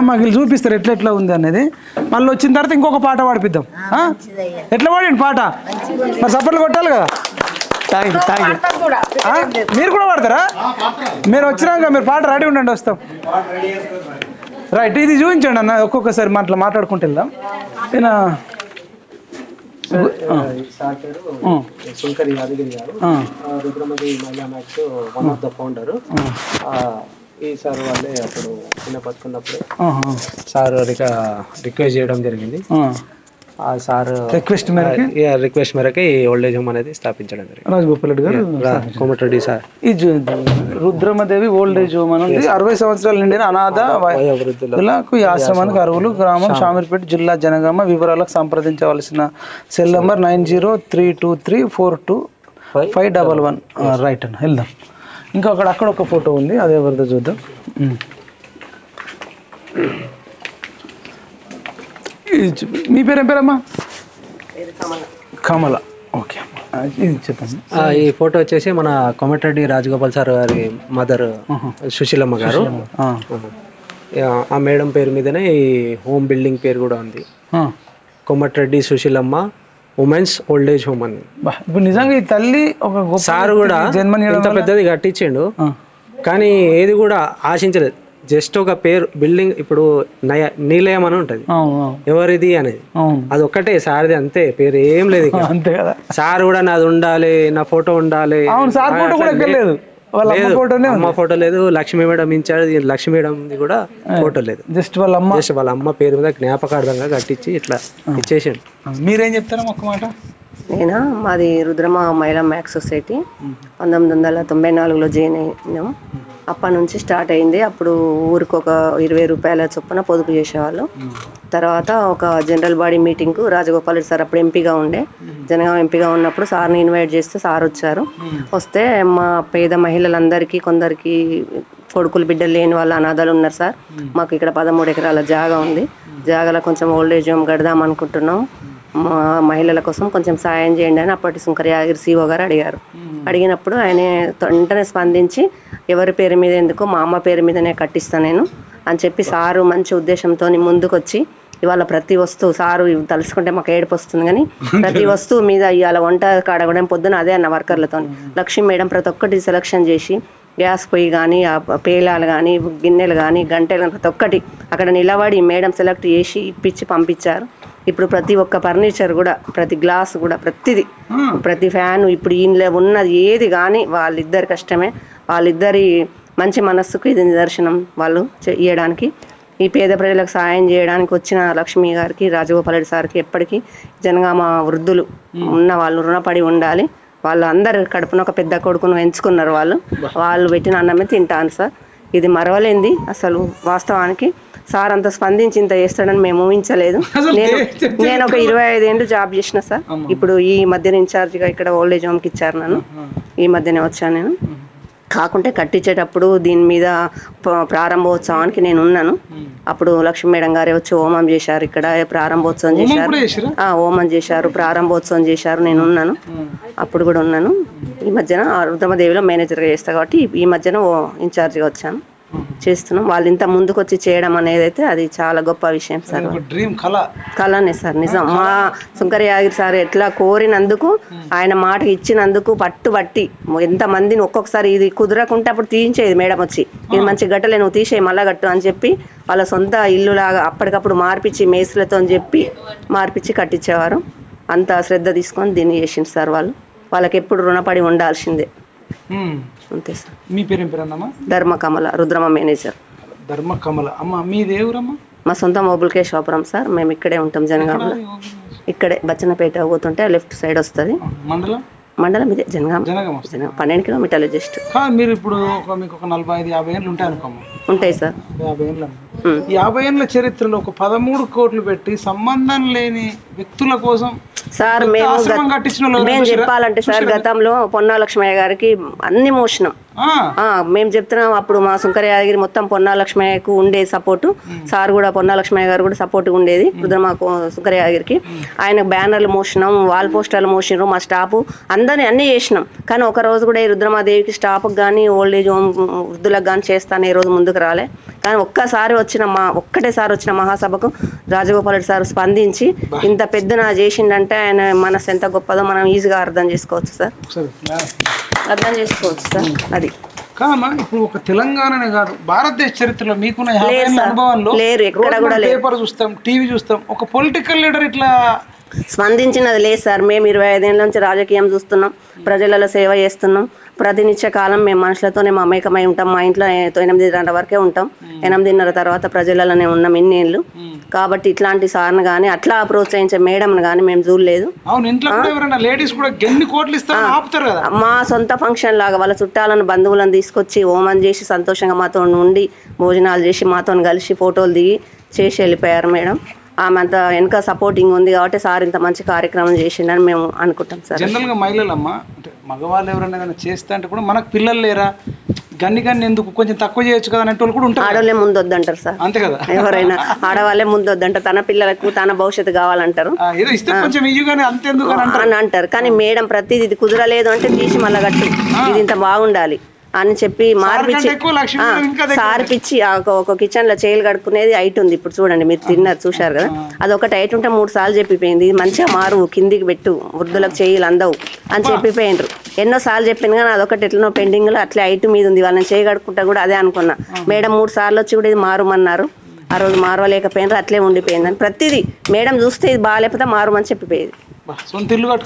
మాకు వీళ్ళు చూపిస్తారు ఎట్లా ఉంది అనేది. మళ్ళీ వచ్చిన తర్వాత ఇంకొక పాట పాడిపిద్దాం. ఎట్లా పాడండి పాట? మరి సపోర్ట్లు కొట్టాలి కదా. Thank you. మీరు కూడా పాడతారా? మీరు వచ్చినాక మీరు పాట రెడీ ఉండండి, వస్తాం. రైట్, ఇది చూపించండి అన్న. ఒక్కొక్కసారి మాట్లాడుకుంటూ వెళ్దాం. సుంకరి యాదగిరి గారు, రుద్రమది మహిళా max one of the founder. ఈ సార్ వాళ్ళే అప్పుడు చిన్న బతుకున్నప్పుడే సార్ రిక్వెస్ట్ చేయడం జరిగింది. ఆ సార్ రిక్వెస్ట్ మేరకు ఈ ఓల్డ్ ఏజ్ హోమ్ అనేది స్థాపించడం జరిగింది. రాజగోపాల్ రెడ్డి గారు, కోమటిరెడ్డి సార్. ఈ రుద్రమదేవి ఓల్డ్ ఏజ్ హోమ్ అని 60 సంవత్సరాల నిండిన అనాథ వయోవృద్ధులకు ఈ ఆశ్రమానికి అరువులు, గ్రామం షామీర్పేట, జిల్లా జనగామ. వివరాలకు సంప్రదించవలసిన సెల్ నంబర్ 9032342511. రైట్ అన్న, వెళ్దాం. ఇంకా అక్కడ ఒక ఫోటో ఉంది, అదే ఎవరిదో చూద్దాం. మీ పేరేం పేరమ్మా? కమల. ఓకే, ఇది చెప్పండి. ఈ ఫోటో వచ్చేసి మన కోమటిరెడ్డి రాజగోపాల్ సార్ గారి మదర్ సుశీలమ్మ గారు. ఆ మేడం పేరు మీదనే ఈ హోమ్ బిల్డింగ్ పేరు కూడా ఉంది, Komatireddy Sushilamma women's old age home అని. ఇప్పుడు నిజంగా ఈ తల్లి ఒక సార్ కూడా ఇంత పెద్దది కట్టించిండు, కానీ ఏది కూడా ఆశించలేదు. జస్ట్ ఒక పేరు బిల్డింగ్. ఇప్పుడు నీలయం అని ఉంటది, ఎవరిది అనేది, అది ఒక్కటే సార్ది, అంతే. పేరు ఏం లేదు అంతే కదా. సార్ కూడా నాది ఉండాలి, నా ఫోటో ఉండాలి. అమ్మ ఫోటో లేదు, Lakshmi madam in charge Lakshmi madam కూడా ఫోటో లేదు. జస్ట్ వాళ్ళ అమ్మ పేరు మీద జ్ఞాపకార్థంగా కట్టించి ఇట్లా ఇచ్చేసాడు. మీరేం చెప్తారా ఒక్క మాట? నేనా, మాది రుద్రమ మహిళా మ్యాక్స్ సొసైటీ 1994లో జాయిన్ అయినాం. అప్పటి నుంచి స్టార్ట్ అయింది. అప్పుడు ఊరికి ఒక 20 రూపాయల చొప్పున పొదుపు చేసేవాళ్ళు. తర్వాత ఒక జనరల్ బాడీ మీటింగ్కు రాజగోపాల్ రెడ్డి సార్ అప్పుడు ఎంపీగా ఉండే, జనగామ ఎంపీగా ఉన్నప్పుడు సార్ని ఇన్వైట్ చేస్తే సార్ వచ్చారు. వస్తే మా పేద మహిళలందరికీ, కొందరికి కొడుకులు బిడ్డలు లేని వాళ్ళ అనాథాలు ఉన్నారు సార్, మాకు ఇక్కడ 13 ఎకరాల జాగా ఉంది, జాగాలో కొంచెం ఓల్డ్ ఏజ్ హోమ్ కడదాం అనుకుంటున్నాం, మా మహిళల కోసం కొంచెం సాయం చేయండి అని అప్పటి సుంకరి యాదగిరి సిఓ గారు అడిగారు. అడిగినప్పుడు ఆయన వెంటనే స్పందించి, ఎవరి పేరు మీద ఎందుకు, మా అమ్మ పేరు మీదనే కట్టిస్తాను నేను అని చెప్పి సారు మంచి ఉద్దేశంతో ముందుకు వచ్చి ఇవాళ ప్రతి వస్తువు, సారు తలుసుకుంటే మాకు ఏడుపు వస్తుంది, కానీ ప్రతి వస్తువు మీద ఇవాళ వంట కాడ కూడా పొద్దున అదే అన్న వర్కర్లతో లక్ష్మీ మేడం ప్రతి ఒక్కటి సెలక్షన్ చేసి, గ్యాస్ పొయ్యి కానీ, ఆ పేలాలు కానీ, గిన్నెలు కానీ, గంటెలు కానీ, ప్రతి ఒక్కటి అక్కడ నిలబడి మేడం సెలెక్ట్ చేసి ఇప్పించి పంపించారు. ఇప్పుడు ప్రతి ఒక్క ఫర్నిచర్ కూడా, ప్రతి గ్లాస్ కూడా, ప్రతిది, ప్రతి ఫ్యాను, ఇప్పుడు ఈయనలో ఉన్నది ఏది కానీ వాళ్ళిద్దరి కష్టమే, వాళ్ళిద్దరి మంచి మనస్సుకు ఇది నిదర్శనం. వాళ్ళు చేయడానికి, ఈ పేద ప్రజలకు సాయం చేయడానికి వచ్చిన లక్ష్మీ గారికి, రాజగోపాల్ రెడ్డి సార్కి ఎప్పటికీ జనగామ వృద్ధులు ఉన్న వాళ్ళు రుణపడి ఉండాలి. వాళ్ళు అందరు కడుపున ఒక పెద్ద కొడుకును ఎంచుకున్నారు, వాళ్ళు పెట్టిన అన్నమే తింటాను సార్. ఇది మరవలేంది అసలు. వాస్తవానికి సార్ అంత స్పందించి ఇంత చేస్తాడని మేము ఊహించలేదు. నేను ఒక 25 ఏళ్ళు జాబ్ చేసిన సార్. ఇప్పుడు ఈ మధ్యన ఇన్ఛార్జిగా ఇక్కడ ఓల్డ్ ఏజ్ హోమ్కి ఇచ్చారు నన్ను, ఈ మధ్యనే వచ్చాను నేను. కాకుంటే కట్టించేటప్పుడు దీని మీద ప్రారంభోత్సవానికి నేను ఉన్నాను. అప్పుడు లక్ష్మీ మేడం గారే వచ్చి హోమం చేశారు, ఇక్కడ ప్రారంభోత్సవం చేశారు, హోమం చేశారు, ప్రారంభోత్సవం చేశారు, నేను ఉన్నాను, అప్పుడు కూడా ఉన్నాను. ఈ మధ్యన రుద్రమదేవిలో మేనేజర్గా చేస్తా కాబట్టి ఈ మధ్యన ఇన్ఛార్జిగా వచ్చాను, చేస్తున్నాం. వాళ్ళు ఇంత ముందుకు వచ్చి చేయడం అనేది అయితే అది చాలా గొప్ప విషయం సార్. కళనే సార్, నిజం. మా సుంకరి యాదగిరి సార్ ఎట్లా కోరినందుకు, ఆయన మాటకి ఇచ్చినందుకు పట్టుబట్టి ఎంతమందిని ఒక్కొక్కసారి ఇది కుదరకుంటే అప్పుడు తీయించేది మేడం వచ్చి, ఇది మంచి గట్టలే నువ్వు తీసేయి మళ్ళా గట్టు అని చెప్పి వాళ్ళ సొంత ఇల్లులాగా అప్పటికప్పుడు మార్పించి మేసులతో అని చెప్పి మార్పించి కట్టించేవారు. అంత శ్రద్ధ తీసుకొని దీన్ని చేసింది సార్. వాళ్ళకి ఎప్పుడు రుణపడి ఉండాల్సిందే. అంతే సార్. మీ పేరు ఏం పేరు అన్నమ్మా? ధర్మకమల, రుద్రమ మేనేజర్. ధర్మకమల. అమ్మ మీది ఏ ఊరమ్మా? మా సొంత మొబుల్కే షాపురం సార్. మేము ఇక్కడే ఉంటాం జనగామలో, ఇక్కడే బచ్చన్నపేట పోతుంటే లెఫ్ట్ సైడ్ వస్తుంది. మండలం ఇదే జనగామ, 12 కిలోమీటర్లు జస్ట్. మీరు ఇప్పుడు మీకు ఒక 45-50 ఏళ్ళు ఉంటాయి అనుకోమ్మా? ఉంటాయి సార్. 50 ఏళ్ళు 50 ఏళ్ళ చరిత్రలో ఒక 13 కోట్లు పెట్టి సంబంధం లేని వ్యక్తుల కోసం సార్ మేము చెప్పాలంటే సార్ గతంలో పొన్నా లక్ష్మయ్య గారికి అన్ని మోసినాం. మేము చెప్తున్నాం అప్పుడు మా సుంకర యాదగిరి మొత్తం పొన్నా లక్ష్మయ్యకు ఉండేది సపోర్టు. సార్ కూడా పొన్నా లక్ష్మయ్య గారు కూడా సపోర్ట్ ఉండేది రుద్రమ సుంకర యాదగిరికి. ఆయన బ్యానర్లు మోసినాం, వాల్ పోస్టర్లు మోసినారు, మా స్టాఫ్ అందరినీ అన్నీ చేసినాం. కానీ ఒక రోజు కూడా ఈ రుద్రమాదేవికి స్టాఫ్కి కానీ ఓల్డ్ ఏజ్ హోమ్ వృద్ధులకు కానీ చేస్తాను ఈ రోజు ముందుకు రాలే. కానీ ఒక్కటేసారి వచ్చిన మహాసభకు రాజగోపాల్ రెడ్డి సార్ స్పందించి ఇంత పెద్దన చేసిండంటే ఆయన మనసు ఎంత గొప్పదో మనం ఈజీగా అర్థం చేసుకోవచ్చు సార్. అది కామా ఇప్పుడు ఒక తెలంగాణనే కాదు భారతదేశ చరిత్రలో మీకున్న 50 ఏళ్ళ అనుభవంలో లేరు, ఎక్కడ కూడా పేపర్ చూస్తాం, టీవీ చూస్తాం, ఒక పొలిటికల్ లీడర్ ఇట్లా స్పందించినది లేదు సార్. మేము 25 ఏళ్ళ నుంచి రాజకీయం చూస్తున్నాం, ప్రజలలో సేవ చేస్తున్నాం. ప్రతినిత్య కాలం మేము మనుషులతోనే మమేకమై ఉంటాం. మా ఇంట్లో 8:30 వరకే ఉంటాం. 8:30 తర్వాత ప్రజలలోనే ఉన్నాం ఇన్ని ఏళ్ళు. కాబట్టి ఇట్లాంటి సార్ని కానీ అట్లా ప్రోత్సహించే మేడంని కానీ మేము చూడలేదు. మా సొంత ఫంక్షన్ లాగా వాళ్ళ చుట్టాలను బంధువులను తీసుకొచ్చి హోమం చేసి సంతోషంగా మాతో ఉండి భోజనాలు చేసి మాతో కలిసి ఫోటోలు దిగి చేసి వెళ్ళిపోయారు మేడం. ఆమె అంత వెనక సపోర్టింగ్ ఉంది కాబట్టి సార్ ఇంత మంచి కార్యక్రమం చేసిండని మేము అనుకుంటాం సార్. జనరల్గా మహిళలమ్మ అంటే మగవాళ్ళు ఎవరైనా ఏదైనా చేస్తా అంటే కూడా మనకు పిల్లలు లేరా గన్ని ఎందుకు కొంచెం తక్కువ చేయొచ్చు కదా అంటే వాళ్ళు కూడా ఉంటారు. ఆడవాళ్ళే ముందు వద్దంటారు సార్. అంతే కదా, ఎవరైనా ఆడవాళ్ళే ముందు వద్దంటారు. తన పిల్లలకు తన భవిష్యత్తు కావాలంటారు అని అంటారు. కానీ మేడం ప్రతిదీ ఇది కుదరలేదు అంటే తీసి మళ్ళా కట్టు ఇది ఇంత బాగుండాలి అని చెప్పి సార్పిచ్చి ఒక కిచెన్ లో చేయలు కడుక్కునేది హైట్ ఉంది. ఇప్పుడు చూడండి మీరు చూశారు కదా, అది ఒకటి హైట్ ఉంటే 3 సార్లు చెప్పిపోయింది ఇది మంచిగా మారు కిందికి పెట్టు వృద్ధులకు చేయలు అందవు అని చెప్పిపోయినరు. ఎన్నో సార్లు చెప్పింది కానీ అదొకటి ఎట్లనో పెండింగ్ లో అట్లా హైట్ మీద ఉంది. వాళ్ళని చేయి కడుక్కుంటా కూడా అదే అనుకున్నా. మేడం 3 సార్లు వచ్చి కూడా ఇది మారుమన్నారు. ఆ రోజు మారవలేకపోయినారు, అట్లే ఉండిపోయిందని ప్రతిదీ మేడం చూస్తే ఇది బాగాలేకపోతే మారుమని చెప్పిపోయేది.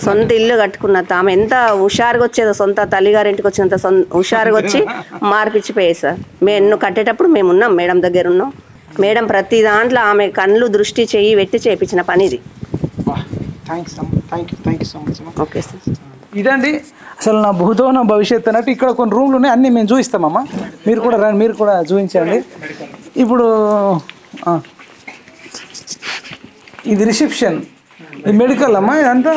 సొంత ఇల్లు కట్టుకున్న ఆమె ఎంత హుషారుగా వచ్చేదో, సొంత తల్లిగారింటికి వచ్చినంత హుషారుగా వచ్చి మార్పిచ్చిపోయేది సార్. మేము కట్టేటప్పుడు మేము ఉన్నాం, మేడం దగ్గర ఉన్నాం. మేడం ప్రతి దాంట్లో ఆమె కళ్ళు దృష్టి చెయ్యి పెట్టి చేయించిన పని ఇది. ఓకే సార్, ఇదండి అసలు నా భూతో నా భవిష్యత్తు అన్నట్టు. ఇక్కడ కొన్ని రూమ్లు ఉన్నాయి, అన్నీ మేము చూపిస్తామమ్మా. మీరు కూడా రండి, మీరు కూడా చూపించండి. ఇప్పుడు ఇది రిసెప్షన్, మెడికల్ అమ్మా ఇదంతా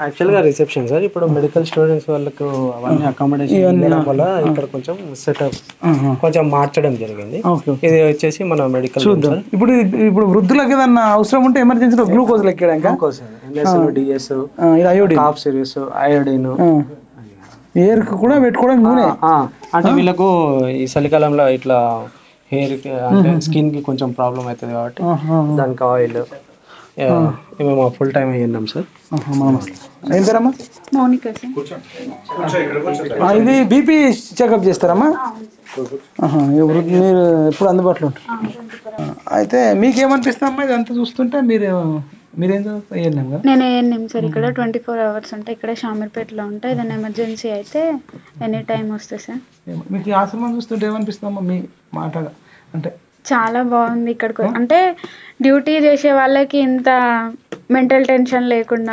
యాక్చువల్గా రిసెప్షన్ సార్. ఇప్పుడు మెడికల్ స్టూడెంట్స్ వాళ్ళకు అవన్నీ అకామిడేషన్ వల్ల ఇక్కడ కొంచెం సెటప్ కొంచెం మార్చడం జరిగింది. ఇది వచ్చేసి మన మెడికల్ చూద్దాం. ఇప్పుడు వృద్ధులకు ఏదన్నా అవసరం ఉంటే ఎమర్జెన్సీలో గ్లూకోజ్ లెక్కడానికి డిఎస్ కాఫ్ సిరీస్ అయోడిన్ హెయిర్కి కూడా పెట్టుకోవడానికి నూనె అంటే వీళ్ళకు ఈ చలికాలంలో ఇట్లా హెయిర్ అంటే స్కిన్ కి కొంచెం ప్రాబ్లం అవుతుంది కాబట్టి దానికి ఆయిల్ మేము ఫుల్ టైం అయ్యిందాం సార్. ఏం పేరమ్మా? మౌనిక. ఇది బీపీ చెకప్ చేస్తారమ్మా? మీరు ఎప్పుడు అందుబాటులో ఉంటారు? అయితే మీకేమనిపిస్తుందమ్మా ఇదంతా చూస్తుంటే? మీరేం చదువుతారు? నేను ఏఎన్ఎం సార్. ఇక్కడ 24 hours ఉంటాయి. ఇక్కడ షామీర్పేటలో ఉంటాయి. ఏదైనా ఎమర్జెన్సీ అయితే ఎనీ టైం వస్తుంది సార్. మీకు ఆశ్రమం చూస్తుంటే ఏమనిపిస్తుందమ్మా మీ మాటగా? అంటే చాలా బాగుంది ఇక్కడికి. అంటే డ్యూటీ చేసే వాళ్ళకి ఇంత మెంటల్ టెన్షన్ లేకుండా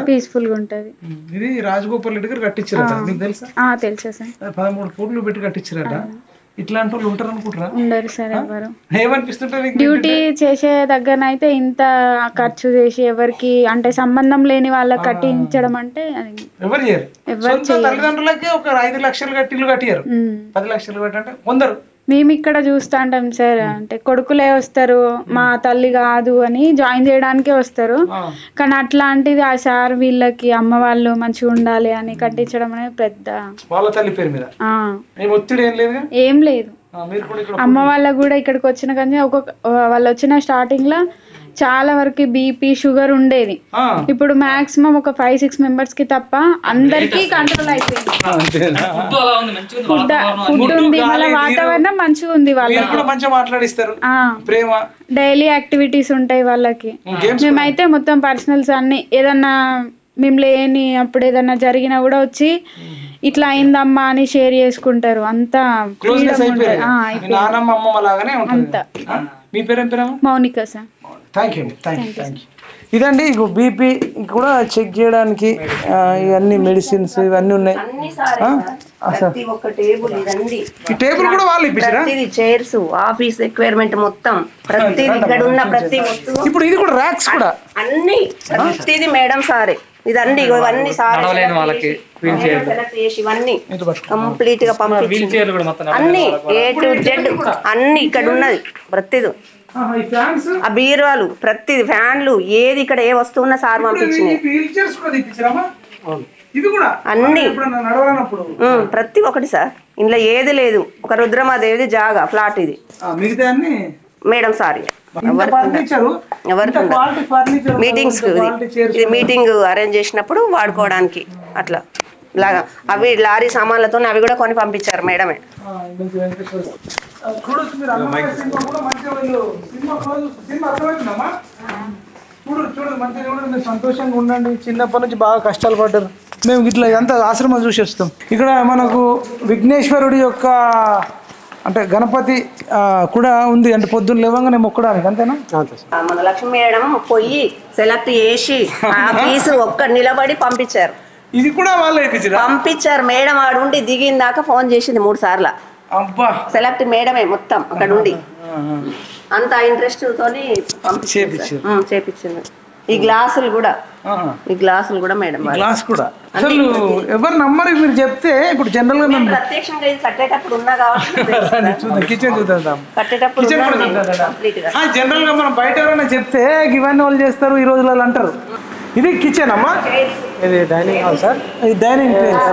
పీస్ఫుల్గా ఉంటుంది. ఇది రాజగోపాల్ రెడ్డి గారు కట్టించారట, మీకు తెలుసా? తెలుసా సార్. 13 కోట్లు పెట్టి కట్టించారట. ఇట్లాంటి వాళ్ళు ఉంటారు అనుకుంటారా? ఉండరు సార్ ఎవరు. ఏమనిపిస్తుంటారు డ్యూటీ చేసే దగ్గర అయితే ఇంత ఖర్చు చేసి ఎవరికి అంటే సంబంధం లేని వాళ్ళకి కట్టించడం అంటే ఎవరు చేయరు. తల్లిదండ్రులకే ఒక 5 లక్షలు కట్టిల్లు కట్టారు, 10 లక్షలు కట్టంటే కొందరు. మేము ఇక్కడ చూస్తా ఉంటాం సార్. అంటే కొడుకులే వస్తారు, మా తల్లి కాదు అని జాయిన్ చేయడానికే వస్తారు. కానీ అట్లాంటిది ఆ సార్ వీళ్ళకి అమ్మ వాళ్ళు మంచిగా ఉండాలి అని కట్టించడం అనేది పెద్ద వాళ్ళ తల్లి పేరు మీద ఒత్తిడి ఏం లేదు. అమ్మ వాళ్ళకు కూడా ఇక్కడికి వచ్చిన కానీ వాళ్ళు వచ్చిన స్టార్టింగ్ లో చాలా వరకు బీపీ షుగర్ ఉండేది. ఇప్పుడు మాక్సిమం ఒక 5-6 మెంబర్స్ కి తప్ప అందరికి కంట్రోల్ అయిపోయింది. ఫుడ్ ఉంది, వాళ్ళ వాతావరణం మంచిగా ఉంది. వాళ్ళకి డైలీ యాక్టివిటీస్ ఉంటాయి వాళ్ళకి. మేమైతే మొత్తం పర్సనల్స్ అన్ని ఏదన్నా మేము లేని అప్పుడు ఏదన్నా జరిగినా కూడా వచ్చి ఇట్లా అయిందమ్మా అని షేర్ చేసుకుంటారు. అంతా మౌనిక సార్. Thank you. ఇదండి బీపీ కూడా చెక్ చేయడానికి ఇవన్నీ మెడిసిన్స్ ఇవన్నీ ఉన్నాయి. ప్రతి ఒక్క టేబుల్ ఇదండి. ఈ టేబుల్ కూడా వాళ్ళు ఇప్పించారా? ప్రతిది చైర్స్, ఆఫీస్ రిక్వైర్మెంట్ మొత్తం ప్రతిది ఇక్కడ ఉన్న ప్రతి వస్తువు. ఇప్పుడు ఇది కూడా ర్యాక్స్ కూడా అన్ని ప్రతిది మేడం సారే ఇదండి. ఇవన్నీ సారే సెలెక్ట్ చేసి ఇవన్నీ కంప్లీట్ గా పంపించి అన్ని A to Z అన్ని ఇక్కడ ఉన్నది ప్రతిది. ఆ బీరువాలు ప్రతిది ఫ్యాన్లు ఏది ఇక్కడ ఏ వస్తువు ఉన్నా సార్ పంపించినాయి అన్ని ప్రతి ఒక్కటి సార్. ఇంట్లో ఏది లేదు. ఒక రుద్రమాదేవిది జాగా ఫ్లాట్ ఇది మేడం సారీ. మీటింగ్స్ ఇది మీటింగ్ అరేంజ్ చేసినప్పుడు వాడుకోవడానికి అట్లా లాగా అవి లారీ సామాన్లతో అవి కూడా కొని పంపించారు మేడమే. సంతోషంగా ఉండండి. చిన్నప్పటి నుంచి బాగా కష్టాలు పడ్డారు. మేము ఇట్లా ఎంత ఆశ్రమం చూసేస్తాం. ఇక్కడ మనకు విఘ్నేశ్వరుడి యొక్క అంటే గణపతి కూడా ఉంది. అంటే పొద్దున్న లేవంగానే మొక్కడానికి అంతేనా? మన లక్ష్మీ మేడం పోయి సెలెక్ట్ చేసి ఆ పీసు ఒక్క నిలబడి పంపించారు. ఇది కూడా వాళ్ళే పంపించారు మేడం. ఆడు ఉండి దిగిన దాకా ఫోన్ చేసింది 3 సార్లు. సెలెక్ట్ మేడమే మొత్తం అక్కడ ఉండి అంత ఇంట్రెస్ట్ తోని చేపించింది. ఈ గ్లాసులు కూడా మేడం గ్లాస్ కూడా అసలు ఎవరు నమ్మరు. మీరు చెప్తే ఇప్పుడు జనరల్ గా మేము ప్రత్యక్షంగా ఇది కట్టేటప్పుడు ఉన్నా కాబట్టి కిచెన్ చూద్దాం. కట్టేటప్పుడు జనరల్ గా మనం బయట ఎవరైనా చెప్తే ఇవన్నీ వాళ్ళు చేస్తారు ఈ రోజులలో అంటారు. ఇది కిచెన్ అమ్మా, ఇది డైనింగ్ హాల్ సార్. ఇది డైనింగ్ ప్లేస్.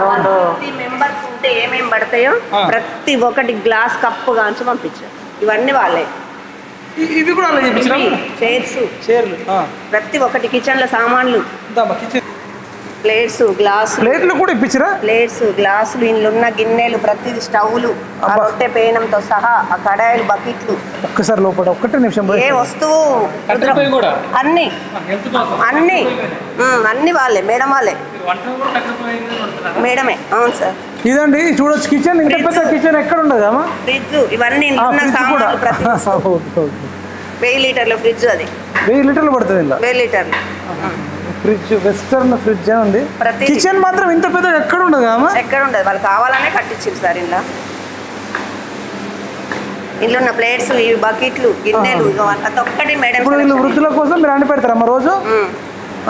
మెంబర్స్ ఉంటే ఏమేమి పడతాయో ప్రతి ఒక్కటి గ్లాస్ కప్పు గాంచి పంపించారు. ఇవన్నీ వాళ్ళే. ఇది కూడా అలా చెప్పించారు. చైర్లు ప్రతి ఒక్కటి కిచెన్ లో సామాన్లు, ప్లేట్స్, ప్లేట్లు కూడా ఇప్పించరా? ప్లేట్స్, గ్లాసులు, ఇంట్లో ఉన్న గిన్నెలు, ప్రతిది స్టవ్లు, ఆ రొట్టె పేనంతో సహా, ఆ కడాయిలు, బకెట్లు. ఒక్కసారి లోపల ఒక్కటే నిమిషం. ఏ వస్తువు అన్ని అన్ని అన్ని వాళ్ళే మేడం వాళ్ళే మేడమే. అవును సార్. ఇదండి చూడొచ్చు కిచెన్. ఇంత పెద్ద కిచెన్ ఎక్కడ ఉండదు అమ్మా. ఫ్రిడ్జ్ ఇవన్నీ సామాన్లు 1000 లీటర్ల ఫ్రిడ్జ్. అది 1000 లీటర్లు పడుతుంది. 1000 లీటర్లు ఫ్రిడ్జ్, వెస్టర్న్ ఫ్రిడ్జ్ ఉంది. కిచెన్ మాత్రం ఇంత పెద్ద ఎక్కడ ఉండదు అమ్మా. ఎక్కడ ఉండదు. వాళ్ళు కావాలనే కట్టించారు సార్. ఇంట్లో ఉన్న ప్లేట్స్, ఈ బకెట్లు, గిన్నెలు అంత ఒక్కటి మేడం. ఇప్పుడు వీళ్ళు వృద్ధుల కోసం మీరు అండి పెడతారమ్మా రోజు?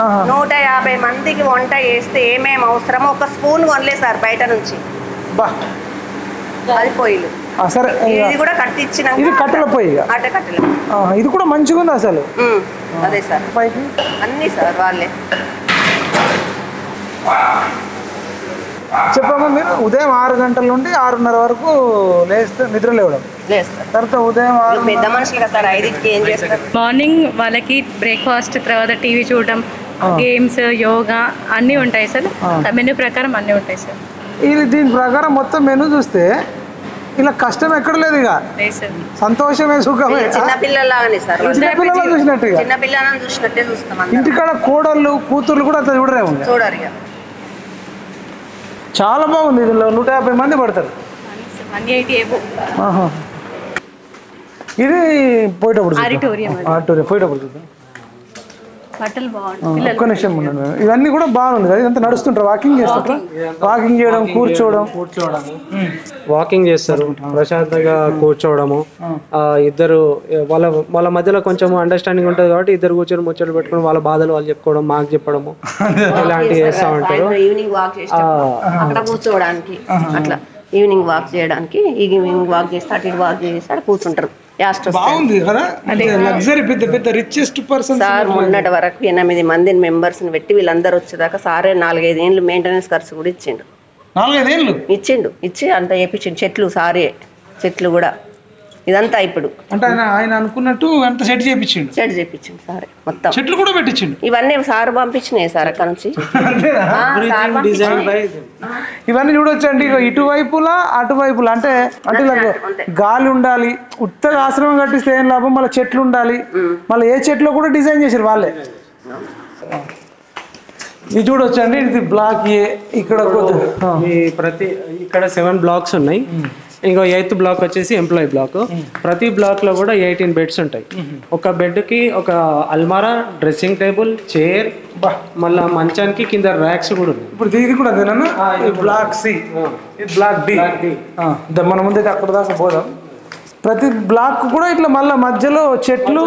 150 మందికి వంట చేస్తే ఏమేమి అవసరమో ఒక స్పూన్ కొనలేదు సార్ బయట నుంచి. అది పొయ్యిలు. సరే ఇది కూడా కట్టించిన ఇది కట్టెల పొయ్యి. కట్టెల ఇది కూడా మంచిగా ఉంది అసలు. అదే సార్ పైకి అన్ని సార్ వాళ్ళే. చెప్పమ్మా, మీరు ఉదయం 6 గంటల నుండి 6:30 వరకు లేస్తే నిద్ర లేవడం తర్వాత ఉదయం పెద్ద మనుషులు కదా సార్ 5కి ఏం చేస్తారు? మార్నింగ్ వాళ్ళకి బ్రేక్ఫాస్ట్, తర్వాత టీవీ చూడడం, గేమ్స్, యోగా అన్నీ ఉంటాయి సార్. మెనూ ప్రకారం అన్నీ ఉంటాయి సార్. ఇది దీని ప్రకారం మొత్తం మెనూ చూస్తే ఇలా కష్టం ఎక్కడ లేదు. ఇక సంతోషమే, సుఖమే. చిన్నపిల్లలాగానే సార్. చిన్నపిల్లలు చూసినట్టు, చిన్నపిల్లలను చూసినట్టే చూస్తాం. ఇంటికాడ కోడళ్ళు, కూతుర్లు కూడా అట్లా చూడరేమో. చూడరు. చాలా బాగుంది. ఇందులో 150 మంది పడతారు. ఇది పోయేటప్పుడు పోయేటప్పుడు చూద్దాం. ఒక్క నిమిషం ఉండండి. ఇవన్నీ కూడా బాగుంది కదా. ఇదంతా నడుస్తుంటారు, వాకింగ్ చేస్తుంటారు. వాకింగ్ చేయడం, వాకింగ్ చేస్తారు, ప్రశాంతంగా కూర్చోవడము. ఇద్దరు వాళ్ళ మధ్యలో కొంచెం అండర్స్టాండింగ్ ఉంటుంది కాబట్టి ఇద్దరు కూర్చొని ముచ్చట్లు పెట్టుకుని వాళ్ళ బాధలు వాళ్ళు చెప్పుకోవడం, మాకు చెప్పడము ఇలాంటివి చేస్తూ ఉంటారు. ఈవినింగ్ వాక్ అక్కడ కూర్చోవడానికి, అట్లా ఈవినింగ్ వాక్ చేయడానికి, ఈవినింగ్ వాక్ చేస్తే అటు ఇటు వాక్ చేస్తే అక్కడ కూర్చుంటారు. మొన్నటి వరకు 8 మంది మెంబర్స్ పెట్టి వీళ్ళందరూ వచ్చేదాకా సారే 4-5 ఏళ్ళు మెయింటెనెన్స్ ఖర్చు కూడా ఇచ్చిండు. 4-5 ఏళ్ళు ఇచ్చి అంత చేపించిండు. చెట్లు సారే, చెట్లు కూడా ఇదంతా ఇప్పుడు అంటే ఆయన అనుకున్నట్టు అంత సెట్ చేయించిండు సార్. మొత్తం చెట్లు కూడా పెట్టించిండు. ఇవన్నీ సార్ పంపించినాయి సార్ అక్కడ నుంచి. ఇవన్నీ చూడొచ్చండి. ఇటువైపులా అటువైపులా అంటే గాలి ఉండాలి. ఉత్తగా ఆశ్రమం కట్టిస్తే ఏం లాభం. మళ్ళీ చెట్లు ఉండాలి. మళ్ళీ ఏ చెట్లు కూడా డిజైన్ చేశారు వాళ్ళే. ఇది చూడొచ్చండి. ఇది బ్లాక్ ఏ. ఇక్కడ ఇక్కడ 7 బ్లాక్స్ ఉన్నాయి. ఇంకో 8th బ్లాక్ వచ్చేసి ఎంప్లాయీ బ్లాక్. ప్రతి బ్లాక్లో కూడా 18 బెడ్స్ ఉంటాయి. ఒక బెడ్కి ఒక అల్మారా, డ్రెస్సింగ్ టేబుల్, చైర్, మళ్ళీ మంచానికి కింద ర్యాక్స్ కూడా ఉన్నాయి. ఇప్పుడు దీనికి కూడా అదేనా? Block C, block D. మన ముందైతే అక్కడ దాకా పోదాం. ప్రతి బ్లాక్ కూడా ఇట్లా మళ్ళీ మధ్యలో చెట్లు,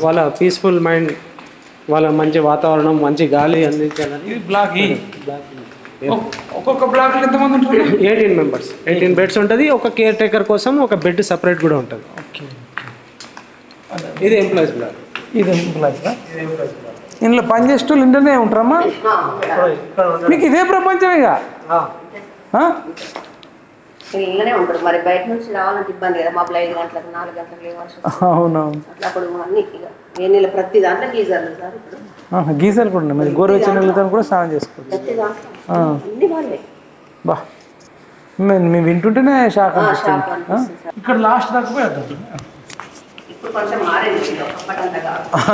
వాళ్ళ పీస్ఫుల్ మైండ్, వాళ్ళ మంచి వాతావరణం, మంచి గాలి అందించాలని. బ్లాక్ ఈ ఒక్కొక్క బ్లాక్ ఎంతమంది ఉంటారు? 18 మెంబర్స్, 18 బెడ్స్ ఉంటుంది. ఒక కేర్ టేకర్ కోసం ఒక బెడ్ సపరేట్ కూడా ఉంటుంది. ఇది ఎంప్లాయీస్ బ్లాక్. ఇది ఎంప్లాయీస్. ఇందులో పనిచేసే వాళ్ళు ఇంటనే ఉంటారమ్మా? మీకు ఇదే ప్రపంచం ఇక. ఇళ్ళనే ఉంటారు. మరి బయట నుంచి రావాలంటే ఇబ్బంది కదా. మాకు 5 గంటలకు 4 గంటలకు లేవాల్సి వస్తుంది. అవునవును. అట్లా అప్పుడు అన్ని ఏ నెల ప్రతి దాంట్లో గీజర్లు సార్. ఇప్పుడు గీజర్లు కూడా ఉన్నాయి. మరి గోరువెచ్చని నీళ్ళతో కూడా స్నానం చేసుకోవచ్చు. ప్రతి దాంట్లో అన్ని వాళ్ళే. బా, మేము వింటుంటేనే షాక్ అనిపిస్తుంది. ఇక్కడ లాస్ట్ దాకా పోయేద్దాం. ఇప్పుడు కొంచెం మారేది.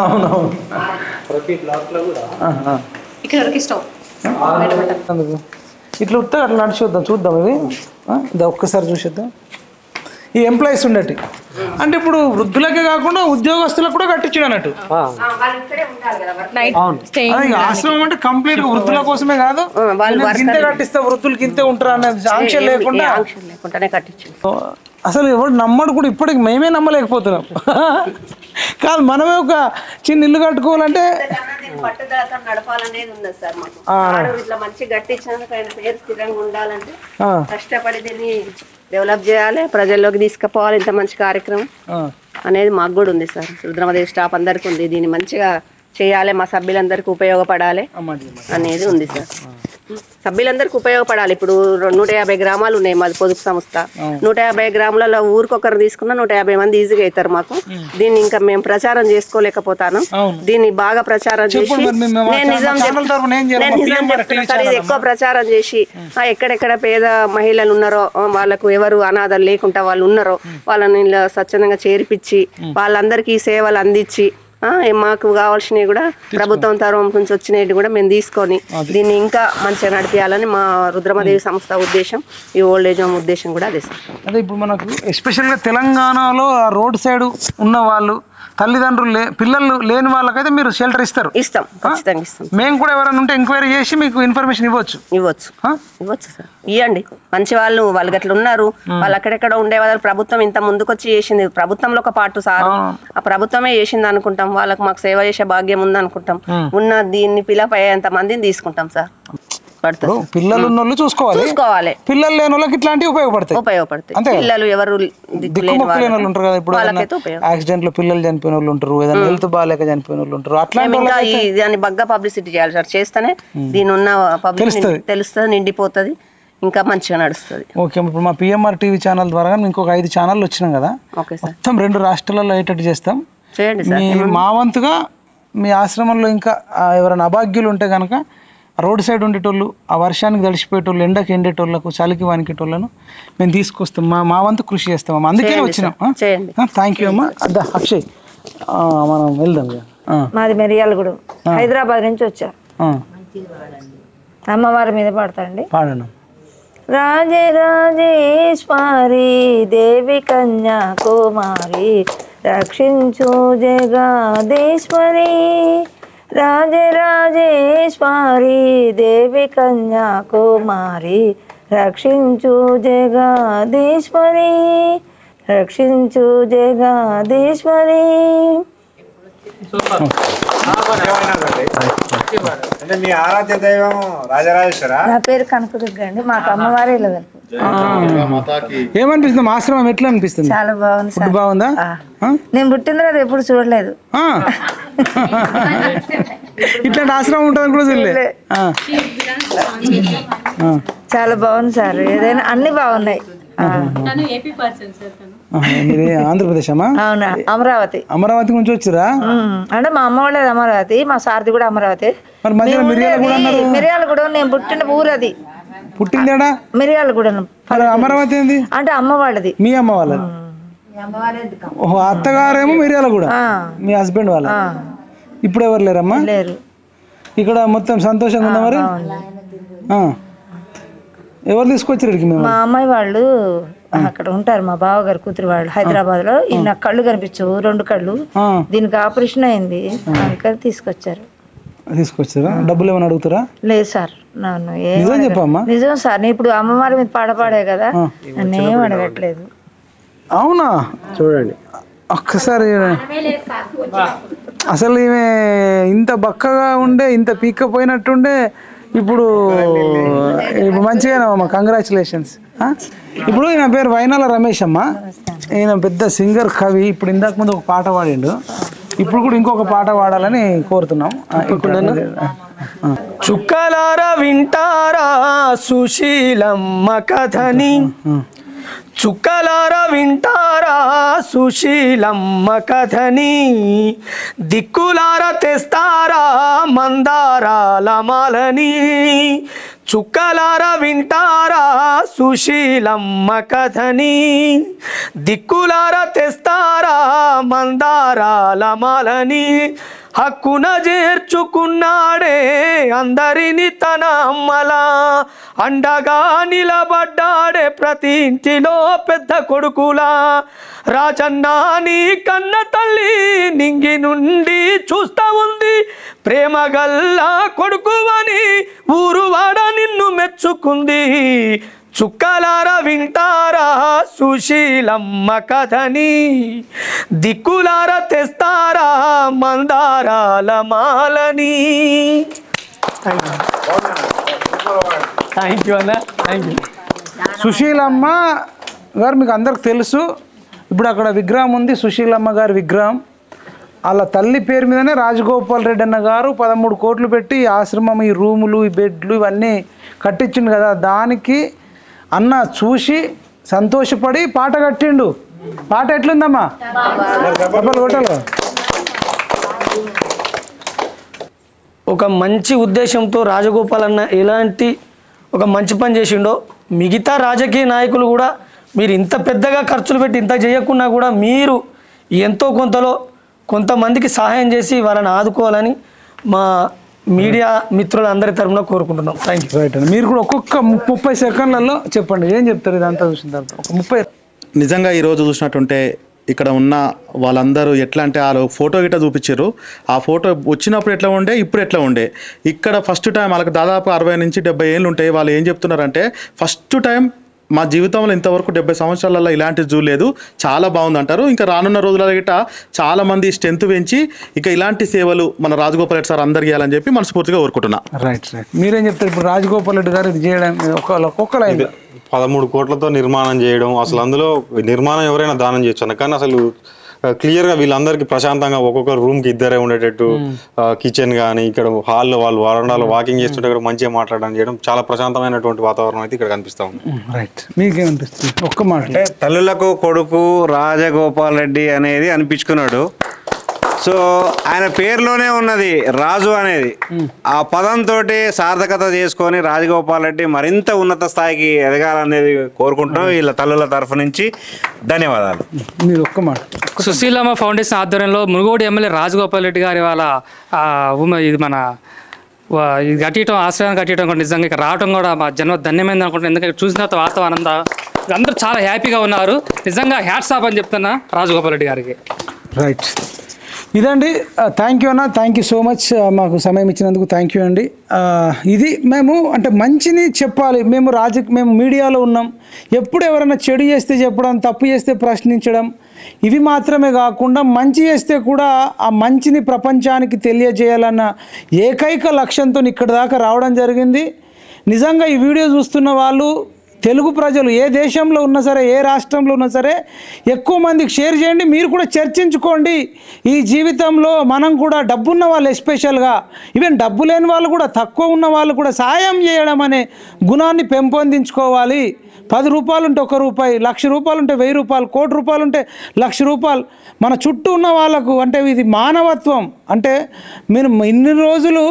అవునవును. ప్రతి బ్లాక్లో కూడా ఇక్కడ వరకు స్టాప్. అందుకు ఇట్లా వస్తే అట్లా నడిచొద్దాం, చూద్దాం. ఇది ఇది ఒక్కసారి చూసేద్దాం. ఈ ఎంప్లాయీస్ ఉండేటి అంటే ఇప్పుడు వృద్ధులకే కాకుండా ఉద్యోగస్తులకు కూడా కట్టించాడు అన్నట్టు. ఆశ్రమం అంటే కంప్లీట్ వృద్ధుల కోసమే కాదు, ఇంతే కట్టిస్తే వృద్ధులకి ఇంతే ఉంటారా అనే ఆంక్ష లేకుండా అసలు ఎవరు నమ్మడు కూడా. ఇప్పటికి మేమే నమ్మలేకపోతున్నాం. కాదు, మనమే ఒక చిన్న ఇల్లు కట్టుకోవాలంటే పట్టుదలతో నడపాలనేది ఉన్నది సార్ మాకు. ఇట్లా మంచి గట్టించినందుకు ఆయన పేరు స్థిరంగా ఉండాలంటే కష్టపడి దీన్ని డెవలప్ చేయాలి, ప్రజల్లోకి తీసుకుపోవాలి. ఇంత మంచి కార్యక్రమం అనేది మాకు కూడా ఉంది సార్. రుద్రమదేవి స్టాఫ్ అందరికి ఉంది. దీన్ని మంచిగా చేయాలి, మా సభ్యులందరికీ ఉపయోగపడాలి అనేది ఉంది సార్. సభ్యులందరికీ ఉపయోగపడాలి. ఇప్పుడు 150 గ్రామాలు ఉన్నాయి మాది పొదుపు సంస్థ. 150 గ్రామాలలో ఊరికొకరు తీసుకున్న 150 మంది ఈజీగా అవుతారు మాకు. దీన్ని ఇంకా మేము ప్రచారం చేసుకోలేకపోతాను. దీన్ని బాగా ప్రచారం చేసి ఇది ఎక్కువ ప్రచారం చేసి ఎక్కడెక్కడ పేద మహిళలు ఉన్నారో, వాళ్ళకు ఎవరు అనాథలు లేకుండా వాళ్ళు ఉన్నారో వాళ్ళని స్వచ్ఛందంగా చేర్పించి వాళ్ళందరికీ సేవలు అందించి మాకు కావాల్సినవి కూడా ప్రభుత్వం తరం నుంచి వచ్చినవి కూడా మేము తీసుకొని దీన్ని ఇంకా మంచిగా నడిపించాలని మా రుద్రమదేవి సంస్థ ఉద్దేశం, ఈ ఓల్డ్ ఏజ్ హోమ్ ఉద్దేశం కూడా అదే సార్. అదే ఇప్పుడు మనకు ఎస్పెషల్గా తెలంగాణలో రోడ్ సైడ్ ఉన్న వాళ్ళు, తల్లిదండ్రులు పిల్లలు లేని వాళ్ళకైతే మీరు షెల్టర్ ఇస్తారు? ఇస్తాం, ఖచ్చితంగా ఇస్తాం. మేము కూడా ఎవరైనా ఉంటే ఎంక్వైరీ చేసి మీకు ఇన్ఫర్మేషన్ ఇవ్వచ్చు సార్. ఇవ్వండి. మంచి వాళ్ళు అట్లా ఉన్నారు, వాళ్ళు అక్కడెక్కడ ఉండే వాళ్ళు. ప్రభుత్వం ఇంత ముందుకొచ్చి చేసింది, ప్రభుత్వంలో ఒక పార్ట్ సార్, ఆ ప్రభుత్వమే చేసింది అనుకుంటాం. వాళ్ళకి మాకు సేవ చేసే భాగ్యం ఉంది అనుకుంటాం. ఉన్న దీన్ని పిలప్ అయ్యేంత మందిని తీసుకుంటాం సార్. పిల్లలు ఉన్న వాళ్ళు చూసుకోవాలి, పిల్లలు లేని వాళ్ళకి ఇట్లాంటివి ఉపయోగపడతాయి. పిల్లలు ఎవరు దిక్కుమొక్కు లేని వాళ్ళు ఉంటారు కదా. ఇప్పుడు యాక్సిడెంట్ లో పిల్లలు చనిపోయిన వాళ్ళు ఉంటారు, ఏదైనా హెల్త్ బాగాలేక చనిపోయిన వాళ్ళు ఉంటారు. అట్లా దాన్ని బాగా పబ్లిసిటీ చేయాలి సార్. చేస్తేనే దీని ఉన్న పబ్లిక్ తెలుస్తుంది, నిండిపోతుంది, ఇంకా మంచిగా నడుస్తుంది. ఓకే, ఇప్పుడు మా పిఎంఆర్ టీవీ ఛానల్ ద్వారా ఇంకొక 5 ఛానళ్ళు వచ్చినాం కదా, మొత్తం 2 రాష్ట్రాలలో అయ్యేటట్టు చేస్తాం. మా వంతుగా మీ ఆశ్రమంలో ఇంకా ఎవరైనా అభాగ్యులు ఉంటే కనుక రోడ్ సైడ్ ఉండేటోళ్ళు, ఆ వర్షానికి తడిసిపోయేటోళ్ళు, ఎండకి ఎండేటోళ్ళకు, చలికి వానికేటోళ్ళను మేము తీసుకొస్తాం. మా వంతు కృషి చేస్తాం. అందుకే వచ్చినాం. థ్యాంక్ యూ అమ్మా. అదా అక్షయ్, మనం వెళ్దాం. మాది మిర్యాలగూడెం, హైదరాబాద్ నుంచి వచ్చా. అమ్మవారి మీద పాడతాండి. పాడండి. రాజరాజేశ్వరి దేవి కన్యాకుమారి రక్షించు జగదీశ్వరి. రాజరాజేశ్వరి దేవి కన్యాకుమారి రక్షించు జగదీశ్వరి, రక్షించు జగదీశ్వరి. మీ ఆరాధ్య దైవం రాజరాజేశ్వర? నా పేరు కనకదుర్గ అండి. మాకు అమ్మవారే ఇలా తెలుపు. ఏమనిపిస్తుంది ఆశ్రమం? ఎట్లా అనిపిస్తుంది? చాలా బాగుంది సార్. బాగుందా? నేను పుట్టిన తర్వాత ఎప్పుడు చూడలేదు. ఇట్లాంటి ఆశ్రమం ఉంటుందని కూడా చూడలే. చాలా బాగుంది సార్. ఏదైనా అన్ని బాగున్నాయి. ఆంధ్రప్రదేశ్ అమ్మా? అవునా, అమరావతి. అమరావతి నుంచి వచ్చిరా? అంటే మా అమ్మ వాళ్ళది అమరావతి, మా సార్ది కూడా అమరావతి. మిర్యాలగూడెం నేను పుట్టిన ఊరు అది. పుట్టిందేడా? మిర్యాలగూడెం. అమరావతి ఏంది? అంటే అమ్మ వాళ్ళది. మీ అమ్మ వాళ్ళది? ఓహో, అత్తగారేమో మిర్యాలగూడ, మీ హస్బెండ్ వాళ్ళ. ఇప్పుడు ఎవరు లేరమ్మా? లేరు. ఇక్కడ మొత్తం సంతోషంగా ఉందా మరి? ఎవరు తీసుకొచ్చారు ఇక్కడికి మేము? మా అమ్మాయి వాళ్ళు అక్కడ ఉంటారు, మా బావగారు కూతురు వాళ్ళు హైదరాబాద్ లో. ఈ నాకు కళ్ళు కనిపించవు, 2 కళ్ళు, దీనికి ఆపరేషన్ అయింది, అందుకని తీసుకొచ్చారు. డబ్బులు ఏమైనా అడుగుతారా? లేదు సార్, నన్ను నిజం చెప్పమ్మా. నిజం సార్, నేను ఇప్పుడు అమ్మవారి మీద పాడే కదా, నన్ను ఏం అడగట్లేదు. అవునా? చూడండి ఒక్కసారి. అసలు ఈమె ఇంత బక్కగా ఉండే, ఇంత పీక్కపోయినట్టుండే, ఇప్పుడు మంచిగానమ్మా, కంగ్రాచులేషన్స్. ఇప్పుడు ఈయన పేరు వైనాల రమేష్ అమ్మ. ఈయన పెద్ద సింగర్, కవి. ఇప్పుడు ఇందాక ముందు ఒక పాట పాడిండు, ఇప్పుడు కూడా ఇంకొక పాట పాడాలని కోరుతున్నాం. చుక్కలారా వింటారా సుశీలమ్మ కథని, చుక్కలారా వింటారా సుశీలమ్మ కథని, దిక్కులారా తెస్తారా మందారాల మాలని, చుక్కలారా వింటారా సుశీలమ్మ కథని, దిక్కులారా తెస్తారా మందారాల మాలని, హక్కున చేర్చుకున్నాడే అందరిని తన అమ్మలా, అండగా నిలబడ్డాడే ప్రతి ఇంటిలో పెద్ద కొడుకులా, రాజన్న నీ కన్న తల్లి నింగి నుండి చూస్తా ఉంది, ప్రేమ గల్లా కొడుకువని ఊరువాడ నిన్ను మెచ్చుకుంది, చుక్కలారా వింటారా సుశీలమ్మ కథని, దిక్కులారా తెస్తారా మందారాల మాలని. థ్యాంక్ యూ అన్న, థ్యాంక్ యూ. సుశీలమ్మ గారు మీకు అందరికి తెలుసు. ఇప్పుడు అక్కడ విగ్రహం ఉంది, సుశీలమ్మ గారి విగ్రహం. వాళ్ళ తల్లి పేరు మీదనే రాజగోపాల్ రెడ్డి అన్న గారు 13 కోట్లు పెట్టి ఆశ్రమం, ఈ రూములు, ఈ బెడ్లు ఇవన్నీ కట్టించిండు కదా, దానికి అన్న చూసి సంతోషపడి పాట కట్టిండు. పాట ఎట్లుందమ్మా? కొట్టాలి. ఒక మంచి ఉద్దేశంతో రాజగోపాల్ అన్న ఎలాంటి ఒక మంచి పని చేసిండో, మిగతా రాజకీయ నాయకులు కూడా మీరు ఇంత పెద్దగా ఖర్చులు పెట్టి ఇంత చేయకున్నా కూడా మీరు ఎంతో కొంతలో కొంతమందికి సహాయం చేసి వాళ్ళని ఆదుకోవాలని మా మీడియా మిత్రులందరి తరఫున కోరుకుంటున్నాం. Thank you. రైట్ అండి. మీరు కూడా ఒక్కొక్క 30 సెకండ్లలో చెప్పండి, ఏం చెప్తారు ఇదంతా చూసిన తర్వాత? ఒక 30. నిజంగా ఈరోజు చూసినట్టుంటే ఇక్కడ ఉన్న వాళ్ళందరూ ఎట్లా అంటే వాళ్ళు ఫోటో గిట్ట చూపించారు. ఆ ఫోటో వచ్చినప్పుడు ఎట్లా ఉండే, ఇప్పుడు ఎట్లా ఉండే. ఇక్కడ ఫస్ట్ టైం వాళ్ళకి దాదాపు 60 నుంచి 70 ఏళ్ళు ఉంటాయి. వాళ్ళు ఏం చెప్తున్నారంటే ఫస్ట్ టైం మా జీవితంలో ఇంతవరకు 70 సంవత్సరాలలో ఇలాంటి జూ లేదు, చాలా బాగుంది అంటారు. ఇంకా రానున్న రోజుల గిట్ట చాలామంది స్ట్రెంత్ పెంచి ఇక ఇలాంటి సేవలు మన రాజగోపాల్ రెడ్డి సార్ అందరు చేయాలని చెప్పి మనస్ఫూర్తిగా కోరుకుంటున్నా. Right right. మీరేం చెప్తారు? ఇప్పుడు రాజగోపాల్ రెడ్డి గారు ఇది చేయడం ఒక్కొక్కరు 13 కోట్లతో నిర్మాణం చేయడం, అసలు అందులో నిర్మాణం ఎవరైనా దానం చేయొచ్చు, కానీ అసలు క్లియర్గా వీళ్ళందరికీ ప్రశాంతంగా ఒక్కొక్క రూమ్కి 2 ఉండేటట్టు, కిచెన్ కానీ ఇక్కడ హాల్లో వాళ్ళు వరండాలో వాకింగ్ చేస్తుంటే కూడా మంచిగా మాట్లాడడం చేయడం, చాలా ప్రశాంతమైనటువంటి వాతావరణం అయితే ఇక్కడ కనిపిస్తా ఉంది. రైట్. మీకేమనిపిస్తుంది? ఒక్క మాట. అంటే తల్లులకు కొడుకు రాజగోపాల్ రెడ్డి అనేది అనిపించుకున్నాడు. సో ఆయన పేరులోనే ఉన్నది రాజు అనేది. ఆ పదంతో సార్థకత చేసుకొని రాజగోపాల్ రెడ్డి మరింత ఉన్నత స్థాయికి ఎదగాలనేది కోరుకుంటున్నాం. వీళ్ళ తల్లుల తరఫు నుంచి ధన్యవాదాలు. మీరు ఒక్క మాట. సుశీలమ్మ ఫౌండేషన్ ఆధ్వర్యంలో మునుగోడు ఎమ్మెల్యే రాజగోపాల్ రెడ్డి గారి వాళ్ళ ఇది మన ఇది కట్టడం, ఆశ్రయాన్ని కట్టడం కూడా నిజంగా ఇక్కడ రావడం కూడా మా జన్మ ధన్యమైంది అనుకుంటున్నాను. ఎందుకంటే చూసిన తర్వాత వాతావరణం అందరూ చాలా హ్యాపీగా ఉన్నారు. నిజంగా హ్యాట్స్ ఆఫ్ అని చెప్తున్నా రాజగోపాల్ రెడ్డి గారికి. రైట్. ఇదండి. థ్యాంక్ యూ అన్న, థ్యాంక్ యూ సో మచ్. మాకు సమయం ఇచ్చినందుకు థ్యాంక్ యూ అండి. ఇది మేము అంటే మంచిని చెప్పాలి. మేము మీడియాలో ఉన్నాం. ఎప్పుడు ఎవరైనా చెడు చేస్తే చెప్పడం, తప్పు చేస్తే ప్రశ్నించడం, ఇవి మాత్రమే కాకుండా మంచి చేస్తే కూడా ఆ మంచిని ప్రపంచానికి తెలియజేయాలన్న ఏకైక లక్ష్యంతో ఇక్కడి దాకా రావడం జరిగింది. నిజంగా ఈ వీడియో చూస్తున్న వాళ్ళు తెలుగు ప్రజలు ఏ దేశంలో ఉన్నా సరే, ఏ రాష్ట్రంలో ఉన్నా సరే ఎక్కువ మందికి షేర్ చేయండి. మీరు కూడా చర్చించుకోండి. ఈ జీవితంలో మనం కూడా డబ్బున్న వాళ్ళు ఎస్పెషల్గా, ఈవెన్ డబ్బు లేని వాళ్ళు కూడా, తక్కువ ఉన్న వాళ్ళు కూడా సాయం చేయడం అనే గుణాన్ని పెంపొందించుకోవాలి. 10 రూపాయలు ఉంటే 1 రూపాయి, 1,00,000 రూపాయలు ఉంటే 1000 రూపాయలు, 1 కోటి రూపాయలు ఉంటే 1,00,000 రూపాయలు మన చుట్టూ ఉన్న వాళ్ళకు. అంటే ఇది మానవత్వం. అంటే మీరు ఇన్ని రోజులు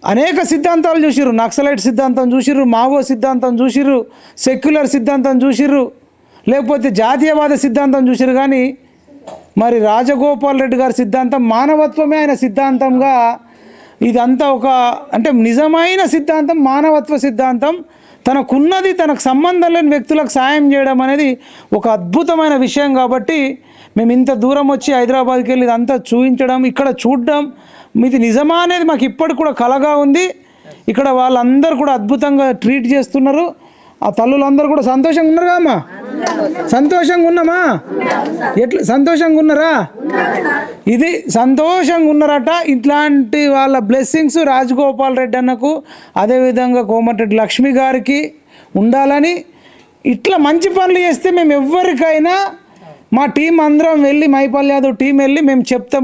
అనేక సిద్ధాంతాలు చూసిర్రు. నక్సలైట్ సిద్ధాంతం చూసిర్రు, మావో సిద్ధాంతం చూసిర్రు, సెక్యులర్ సిద్ధాంతం చూసిర్రు, లేకపోతే జాతీయవాద సిద్ధాంతం చూసిర్రు. కానీ మరి రాజగోపాల్ రెడ్డి గారి సిద్ధాంతం మానవత్వమే ఆయన సిద్ధాంతంగా. ఇదంతా ఒక అంటే నిజమైన సిద్ధాంతం, మానవత్వ సిద్ధాంతం. తనకున్నది తనకు సంబంధం లేని వ్యక్తులకు సాయం చేయడం అనేది ఒక అద్భుతమైన విషయం. కాబట్టి మేము ఇంత దూరం వచ్చి హైదరాబాద్కి వెళ్ళి ఇదంతా చూపించడం, ఇక్కడ చూడడం, ఇది నిజమా అనేది మాకు ఇప్పటికి కూడా కలగా ఉంది. ఇక్కడ వాళ్ళందరూ కూడా అద్భుతంగా ట్రీట్ చేస్తున్నారు. ఆ తల్లులందరూ కూడా సంతోషంగా ఉన్నారు కదమ్మా? సంతోషంగా ఉన్నామా? ఎట్లా సంతోషంగా ఉన్నారా? ఇది సంతోషంగా ఉన్నారట. ఇట్లాంటి వాళ్ళ బ్లెస్సింగ్స్ రాజగోపాల్ రెడ్డి అన్నకు, అదేవిధంగా కోమటిరెడ్డి లక్ష్మి గారికి ఉండాలని, ఇట్లా మంచి పనులు చేస్తే మేము ఎవరికైనా మా టీం అందరం వెళ్ళి, మైపాల్ యాదవ్ టీం వెళ్ళి మేము చెప్తాం.